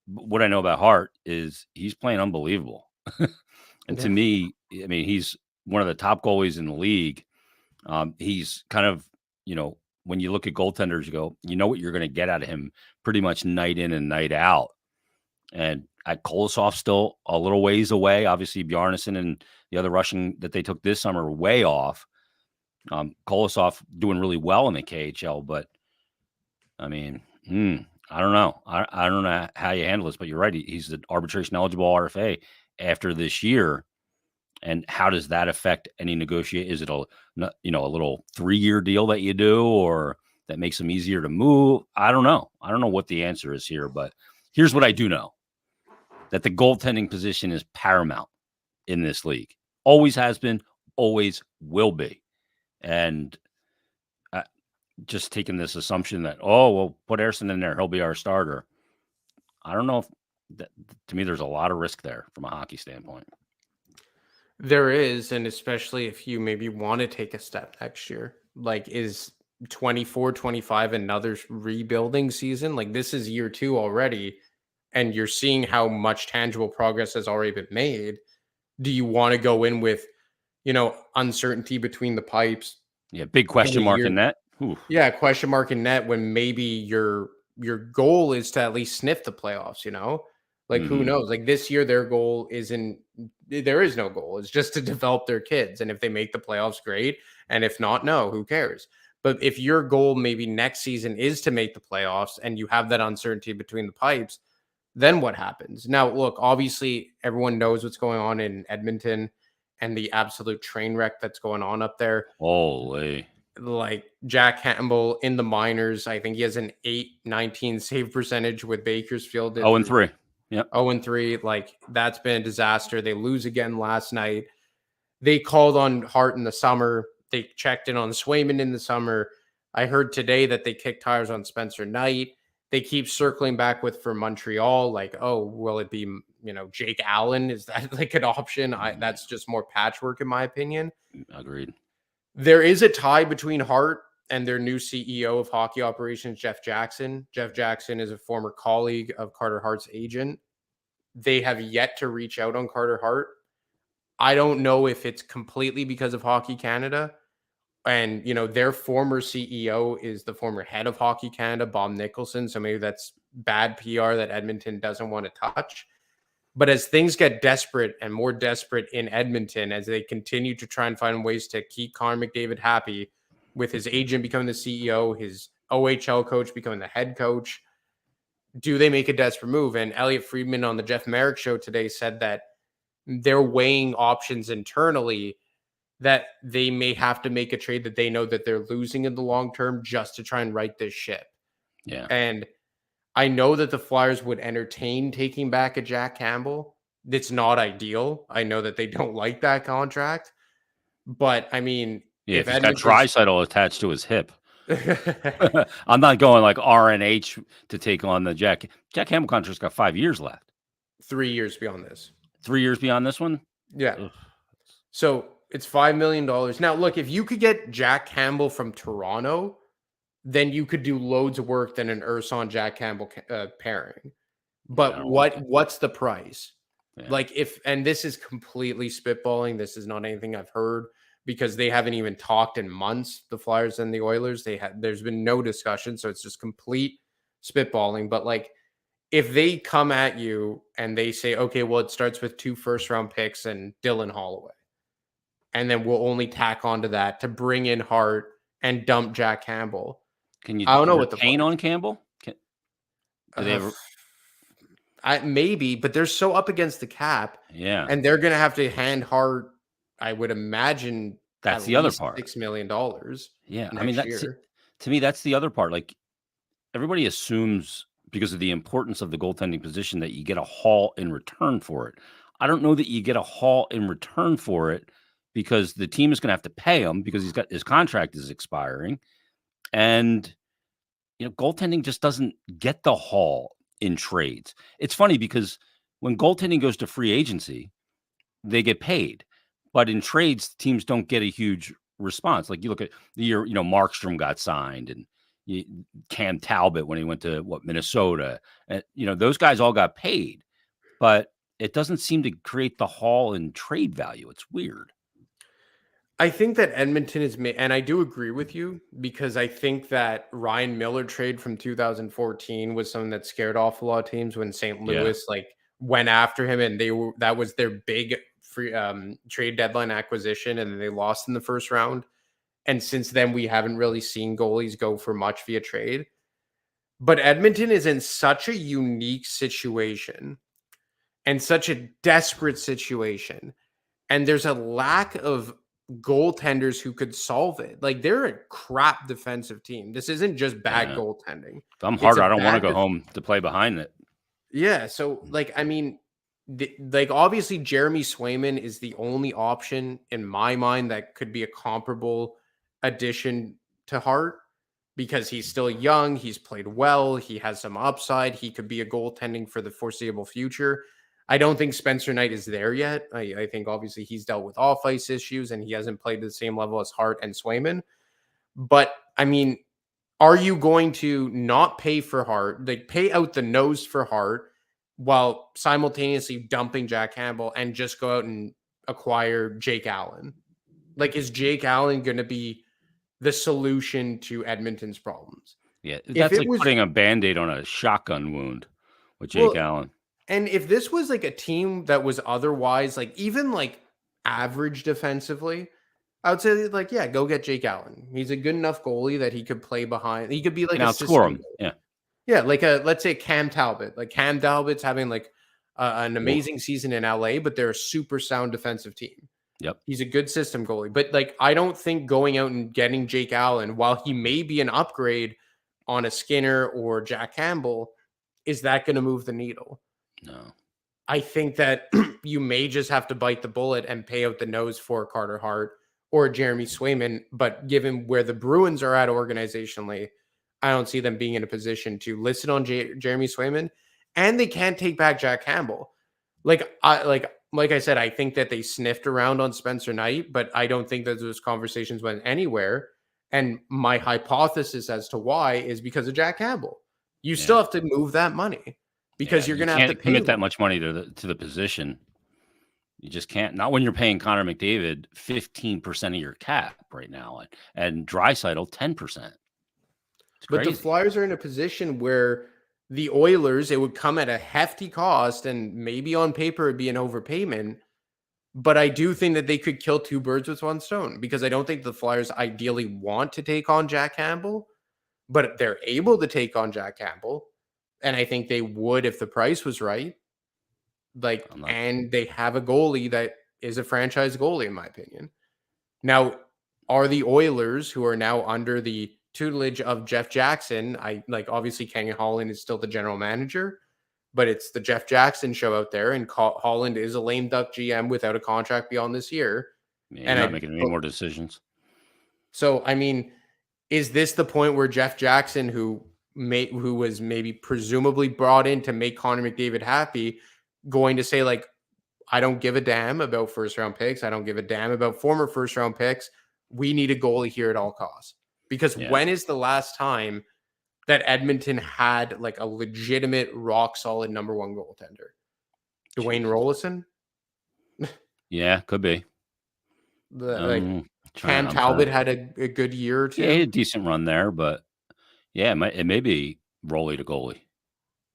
What I know about Hart is he's playing unbelievable. And to Yeah. me, I mean, he's one of the top goalies in the league. He's kind of, when you look at goaltenders, you go, you know what you're going to get out of him pretty much night in and night out. And Kolosov's still a little ways away. Obviously, Bjarnason and the other Russian that they took this summer were way off. Kolosov doing really well in the KHL, but I mean, I don't know. I don't know how you handle this, but you're right. He's the arbitration eligible RFA after this year. And how does that affect any negotiate? Is it a little 3-year deal that you do, or that makes them easier to move? I don't know. I don't know what the answer is here, but here's what I do know: that the goaltending position is paramount in this league. Always has been, always will be. And just taking this assumption that, we'll put Ersson in there, he'll be our starter. I don't know if that, to me, there's a lot of risk there from a hockey standpoint. There is, and especially if you maybe want to take a step next year. Like, is 24-25 another rebuilding season? Like, this is year 2 already, and you're seeing how much tangible progress has already been made. Do you want to go in with, uncertainty between the pipes? Yeah, big question mark in that. Yeah, question mark in net when maybe your goal is to at least sniff the playoffs, Like, who knows? Like, this year their goal there is no goal. It's just to develop their kids. And if they make the playoffs, great. And if not, no, who cares? But if your goal maybe next season is to make the playoffs and you have that uncertainty between the pipes, then what happens? Now, look, obviously everyone knows what's going on in Edmonton and the absolute train wreck that's going on up there. Holy. Like, Jack Campbell in the minors, I think he has an 819 save percentage with Bakersfield. 0-3. Yep. 0-3. Like, that's been a disaster. They lose again last night. They called on Hart in the summer. They checked in on Swayman in the summer. I heard today that they kicked tires on Spencer Knight. They keep circling back for Montreal. Like, will it be, Jake Allen? Is that like an option? That's just more patchwork in my opinion. Agreed. There is a tie between Hart and their new CEO of hockey operations, Jeff Jackson. Jeff Jackson is a former colleague of Carter Hart's agent. They have yet to reach out on Carter Hart. I don't know if it's completely because of Hockey Canada. And, their former CEO is the former head of Hockey Canada, Bob Nicholson. So maybe that's bad PR that Edmonton doesn't want to touch. But as things get desperate and more desperate in Edmonton, as they continue to try and find ways to keep Connor McDavid happy, with his agent becoming the CEO, his OHL coach becoming the head coach, do they make a desperate move? And Elliot Friedman on the Jeff Merrick show today said that they're weighing options internally, that they may have to make a trade that they know that they're losing in the long term just to try and right this ship. Yeah. And I know that the Flyers would entertain taking back a Jack Campbell. It's not ideal. I know that they don't like that contract. But, I mean, if he's got Tricycle attached to his hip. Edmonton's I'm not going like RNH to take on the Jack Campbell contract's got 5 years left. 3 years beyond this. 3 years beyond this one? Yeah. Ugh. So it's $5 million. Now, look, if you could get Jack Campbell from Toronto, then you could do loads of work than an Urson Jack Campbell pairing. But what's the price? Yeah. Like, and this is completely spitballing. This is not anything I've heard because they haven't even talked in months, the Flyers and the Oilers. There's been no discussion. So it's just complete spitballing. But like, if they come at you and they say, okay, well, it starts with 2 first-round picks and Dylan Holloway, and then we'll only tack onto that to bring in Hart and dump Jack Campbell. Can you? I don't know what the pain on Campbell. Do they ever? Maybe, but they're so up against the cap. Yeah, and they're going to have to hand Hart, I would imagine. That's the other part. $6 million. Yeah, I mean, to me, that's the other part. Like everybody assumes because of the importance of the goaltending position that you get a haul in return for it. I don't know that you get a haul in return for it because the team is going to have to pay him because his contract is expiring, and goaltending just doesn't get the haul in trades. It's funny because when goaltending goes to free agency, they get paid, but in trades, teams don't get a huge response. Like you look at the year, Markstrom got signed, and Cam Talbot when he went to Minnesota, and those guys all got paid, but it doesn't seem to create the haul in trade value. It's weird. I think that Edmonton is, and I do agree with you because I think that Ryan Miller trade from 2014 was something that scared off a lot of teams when St. Yeah. Louis went after him, and that was their big free trade deadline acquisition, and then they lost in the first round. And since then, we haven't really seen goalies go for much via trade. But Edmonton is in such a unique situation and such a desperate situation, and there's a lack of goaltenders who could solve it. Like they're a crap defensive team. This isn't just bad goaltending. If I'm Harder, I don't want to go home to play behind it. Yeah. So I mean, obviously Jeremy Swayman is the only option in my mind that could be a comparable addition to Hart because he's still young. He's played well. He has some upside. He could be a goaltending for the foreseeable future. I don't think Spencer Knight is there yet. I think obviously he's dealt with off ice issues and he hasn't played to the same level as Hart and Swayman. But I mean, are you going to not pay for Hart, pay out the nose for Hart while simultaneously dumping Jack Campbell and just go out and acquire Jake Allen? Is Jake Allen going to be the solution to Edmonton's problems? Yeah, that's like putting a Band-Aid on a shotgun wound with Jake Allen. And if this was a team that was otherwise even average defensively, I would say yeah, go get Jake Allen. He's a good enough goalie that he could play behind. He could be a outscore him. Yeah. Yeah, let's say Cam Talbot. Cam Talbot's having an amazing season in LA, but they're a super sound defensive team. Yep. He's a good system goalie. But I don't think going out and getting Jake Allen, while he may be an upgrade on a Skinner or Jack Campbell, is that going to move the needle? No. I think that you may just have to bite the bullet and pay out the nose for Carter Hart or Jeremy Swayman. But given where the Bruins are at organizationally, I don't see them being in a position to listen on Jeremy Swayman, and they can't take back Jack Campbell. Like I said, I think that they sniffed around on Spencer Knight, but I don't think that those conversations went anywhere. And my hypothesis as to why is because of Jack Campbell. You still have to move that money because you're going to have to commit that much money to the position. You just can't. Not when you're paying Connor McDavid 15% of your cap right now, and Draisaitl 10%. But the Flyers are in a position where the Oilers, it would come at a hefty cost, and maybe on paper it'd be an overpayment. But I do think that they could kill two birds with one stone because I don't think the Flyers ideally want to take on Jack Campbell, but they're able to take on Jack Campbell. And I think they would if the price was right. And they have a goalie that is a franchise goalie, in my opinion. Now, are the Oilers, who are now under the tutelage of Jeff Jackson, obviously Kenny Holland is still the general manager, but it's the Jeff Jackson show out there, and Holland is a lame duck GM without a contract beyond this year. Yeah, and not making any more decisions. So, I mean, is this the point where Jeff Jackson, who was maybe presumably brought in to make Connor McDavid happy, going to say I don't give a damn about first round picks. I don't give a damn about former first round picks. We need a goalie here at all costs. Because when is the last time that Edmonton had a legitimate rock solid number one goaltender? Dwayne Rollison? Yeah, could be. Cam Talbot had a good year or two. Yeah, he had a decent run there, but yeah, it may be Rolly to goalie.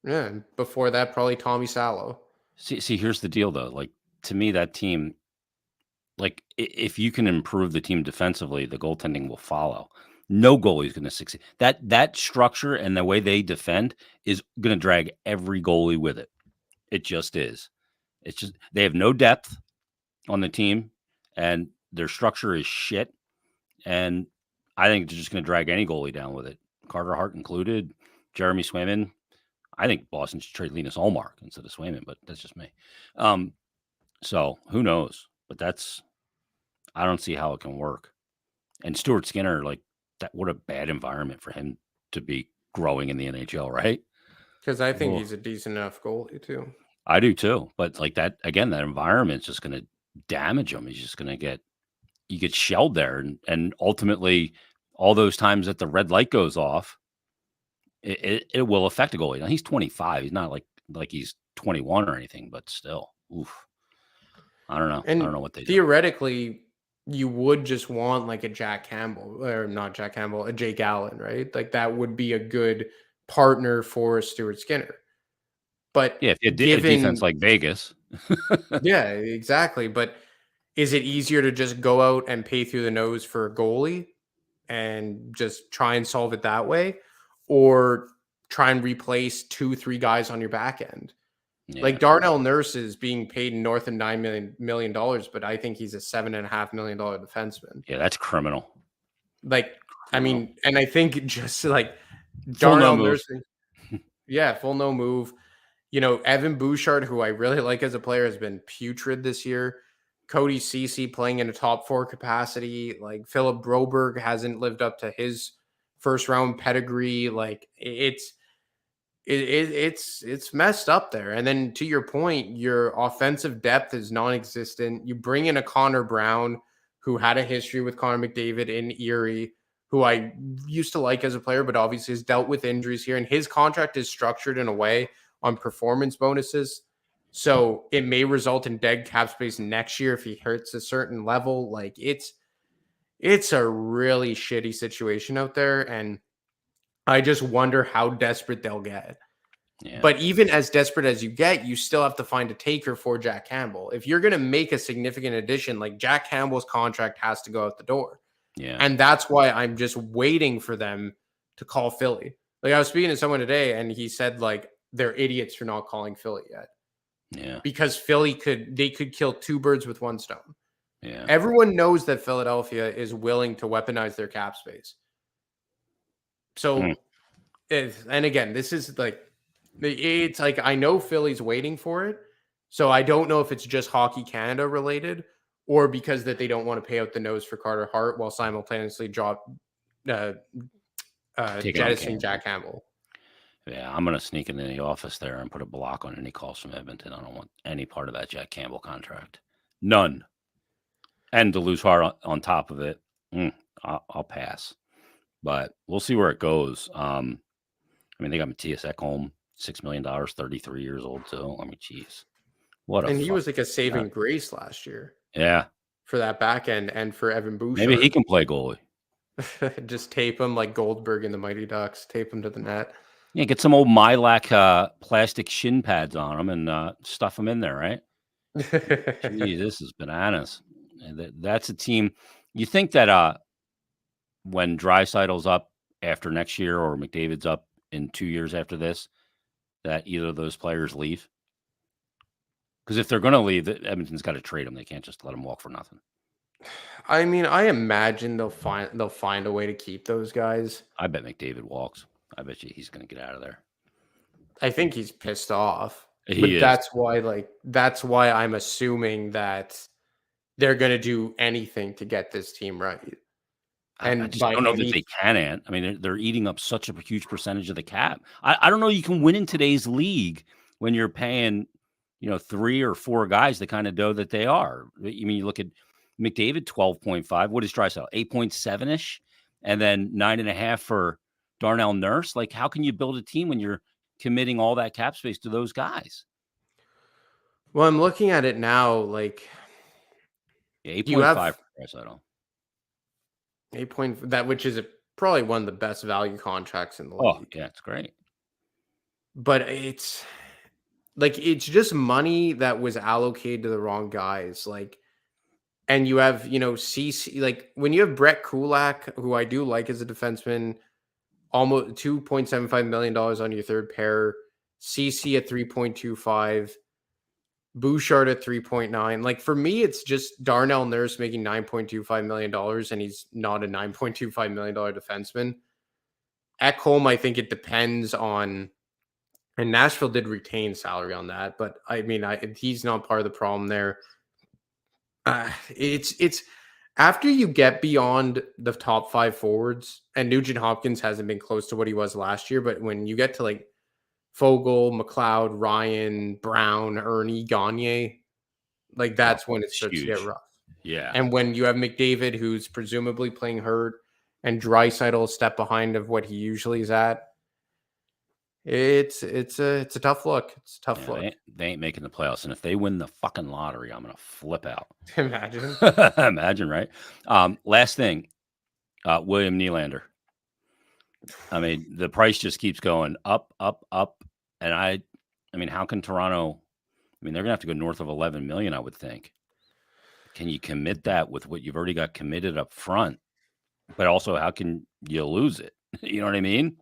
Yeah, before that, probably Tommy Salo. See, here's the deal, though. To me, that team, if you can improve the team defensively, the goaltending will follow. No goalie is going to succeed. That structure and the way they defend is going to drag every goalie with it. It just is. It's just they have no depth on the team, and their structure is shit. And I think they're just going to drag any goalie down with it, Carter Hart included, Jeremy Swayman. I think Boston should trade Linus Ullmark instead of Swayman, but that's just me. So who knows? But I don't see how it can work. And Stuart Skinner, like that, what a bad environment for him to be growing in the NHL, right? Because I think Oh, he's a decent enough goalie too. I do too. But like that again, that environment's just going to damage him. He's just going to get shelled there, and ultimately, all those times that the red light goes off, it will affect a goalie. Now he's 25. He's not like he's 21 or anything, but still, oof. I don't know. I don't And know what they do. theoretically, you would just want like a Jack Campbell, or not Jack Campbell, a Jake Allen, right? Like that would be a good partner for Stuart Skinner. But Yeah, if you had a defense given, like Vegas, yeah, exactly. But is it easier to just go out and pay through the nose for a goalie and just try and solve it that way, or try and replace 2, 3 guys on your back end? yeah, Like Darnell Nurse is being paid north of $9 million, but I think he's a $7.5 million defenseman. yeah, that's criminal. Like, I Criminal. mean, and I think just like Full no Darnell move. Nurse, yeah, full no move. You know, Evan Bouchard, who I really like as a player, has been putrid this year. Cody Ceci playing in a top four capacity. Like Philip Broberg hasn't lived up to his first round pedigree. Like it's messed up there. And then to your point, your offensive depth is non-existent. You bring in a Connor Brown who had a history with Connor McDavid in Erie, who I used to like as a player, but obviously has dealt with injuries here. And his contract is structured in a way on performance bonuses. So it may result in dead cap space next year if he hurts a certain level. Like it's a really shitty situation out there. And I just wonder how desperate they'll get. Yeah, But even as desperate as you get, you still have to find a taker for Jack Campbell. If you're going to make a significant addition, like Jack Campbell's contract has to go out the door. yeah, And that's why I'm just waiting for them to call Philly. Like I was speaking to someone today and he said like they're idiots for not calling Philly yet yeah, because they could kill two birds with one stone. yeah. Everyone knows that Philadelphia is willing to weaponize their cap space. Hmm. So, and again, this is like, it's like I know Philly's waiting for it, so I don't know if it's just Hockey Canada related or because that they don't want to pay out the nose for Carter Hart while simultaneously uh, Taking on jettisoning Campbell. Jack Campbell. Yeah, I'm gonna sneak into the office there and put a block on any calls from Edmonton. I don't want any part of that Jack Campbell contract. None. And to lose Hart on top of it, I'll pass. But we'll see where it goes. I mean, they got Matthias Ekholm, $6 million, 33 years old too. I mean, jeez, what a And he fuck. was like a saving grace last year Yeah, for that back end and for Evan maybe he Bouchard. can play goalie. Just tape him like Goldberg in the Mighty Ducks, tape him to the net. Yeah, get some old Mylac plastic shin pads on them and stuff them in there, right? Gee, this is bananas. And that's a team. You think that when Dreisaitl's up after next year or McDavid's up in 2 years after this, that either of those players leave? Because if they're going to leave, Edmonton's got to trade them. They can't just let them walk for nothing. I mean, I imagine they'll find a way to keep those guys. I bet McDavid walks. I bet you he's going to get out of there. I think he's pissed off. He But is. that's why I'm assuming that they're going to do anything to get this team right. I And just by don't know that any they can, Ant. I mean, they're eating up such a huge percentage of the cap. I don't know you can win in today's league when you're paying, 3 or 4 guys the kind of dough that they are. I mean, you look at McDavid, 12.5. What is Draisaitl? 8.7-ish? And then 9.5 for Darnell Nurse. Like, how can you build a team when you're committing all that cap space to those guys? well, I'm looking at it now, like Yeah, you 8.5 have for Draisaitl. 8 point that which is probably one of the best value contracts in the Oh, league. yeah, it's great. But it's just money that was allocated to the wrong guys. Like, and you have, CC, like when you have Brett Kulak, who I do like as a defenseman, almost $2.75 million on your third pair, CC at 3.25. Bouchard at 3.9. Like for me, it's just Darnell Nurse making $9.25 million, and he's not a $9.25 million defenseman. Ekholm, I think it depends on, and Nashville did retain salary on that, but I mean, he's not part of the problem there. It's after you get beyond the top 5 forwards, and Nugent Hopkins hasn't been close to what he was last year, but when you get to like Fogle, McLeod, Ryan, Brown, Ernie, Gagne, like that's when it starts to get rough. Yeah. And when you have McDavid, who's presumably playing hurt, and Draisaitl a step behind of what he usually is at, it's a tough look. It's a tough look. They ain't making the playoffs, and if they win the fucking lottery, I'm gonna flip out. Imagine. Imagine, right? Last thing, William Nylander. I mean, the price just keeps going up, up, up, and I mean, how can Toronto? I mean, they're gonna have to go north of 11 million, I would think. Can you commit that with what you've already got committed up front? But also, how can you lose it? You know what I mean?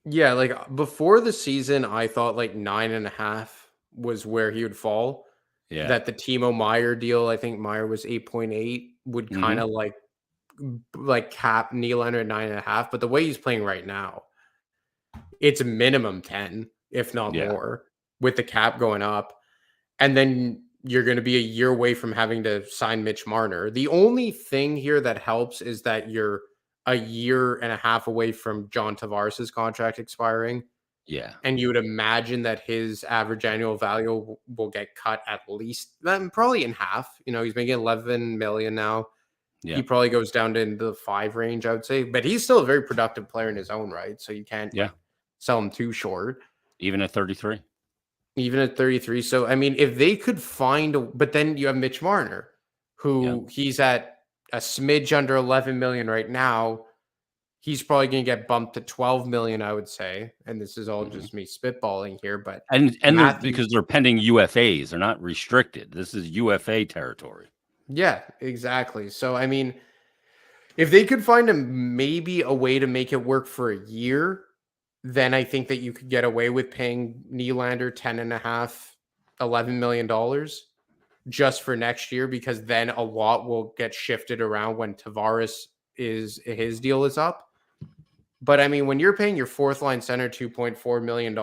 Yeah, like before the season, I thought like 9.5 was where he would fall. Yeah. That the Timo Meier deal, I think Meier was 8.8, would kind of like cap Nylander at 9.5. But the way he's playing right now, it's a minimum 10, if not more, with the cap going up. And then you're going to be a year away from having to sign Mitch Marner. The only thing here that helps is that you're a year and a half away from John Tavares' contract expiring. Yeah. And you would imagine that his average annual value will get cut at least probably in half. You know, he's making 11 million now. Yeah. He probably goes down to the 5 range, I would say. But he's still a very productive player in his own right. So you can't sell him too short. Even at 33. Even at 33. So, I mean, if they could find but then you have Mitch Marner, who he's at a smidge under 11 million right now. He's probably going to get bumped to 12 million, I would say. And this is all just me spitballing here, but and because they're pending UFAs, they're not restricted. This is UFA territory. Yeah, exactly. So, I mean, if they could find maybe a way to make it work for a year, then I think that you could get away with paying Nylander $10.5, $11 million just for next year, because then a lot will get shifted around when Tavares his deal is up. But I mean, when you're paying your fourth line center $2.4 million,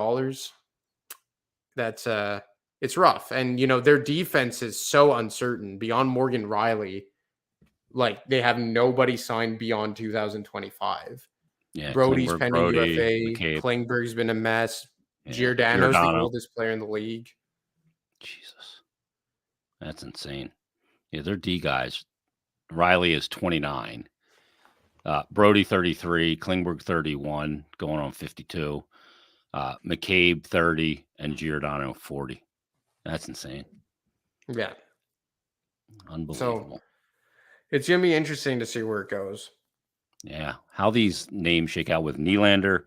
that's it's rough. And you know, their defense is so uncertain beyond Morgan Rielly. Like they have nobody signed beyond 2025. Yeah, Brody's pending UFA. McCabe. Klingberg's been a mess. Giordano's the oldest player in the league. Jesus. That's insane. Yeah, they're D guys. Rielly is 29. Brody 33, Klingberg 31, going on 52. McCabe 30, and Giordano 40. That's insane. Yeah. Unbelievable. So it's going to be interesting to see where it goes. Yeah. How these names shake out with Nylander,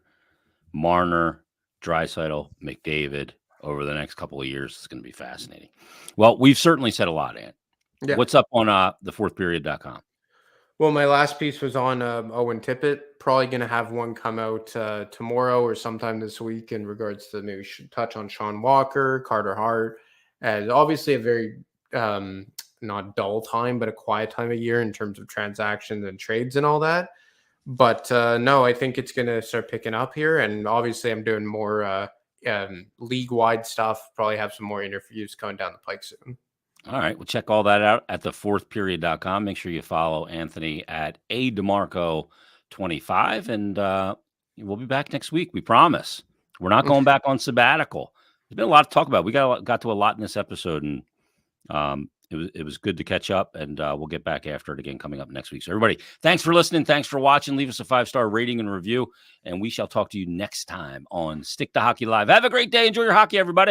Marner, Draisaitl, McDavid over the next couple of years is going to be fascinating. Well, we've certainly said a lot, Ant. Yeah. What's up on thefourthperiod.com? Well, my last piece was on Owen Tippett. Probably going to have one come out tomorrow or sometime this week in regards to maybe touch on Sean Walker, Carter Hart, and obviously a very not dull time, but a quiet time of year in terms of transactions and trades and all that. But no, I think it's going to start picking up here. And obviously I'm doing more league-wide stuff. Probably have some more interviews coming down the pike soon. All right. We'll check all that out at thefourthperiod.com. Make sure you follow Anthony at ADeMarco25. And we'll be back next week. We promise. We're not going back on sabbatical. There's been a lot to talk about. We got to a lot in this episode, and it was good to catch up, and we'll get back after it again coming up next week. So everybody, thanks for listening. Thanks for watching. Leave us a 5-star rating and review, and we shall talk to you next time on Stick to Hockey Live. Have a great day. Enjoy your hockey, everybody.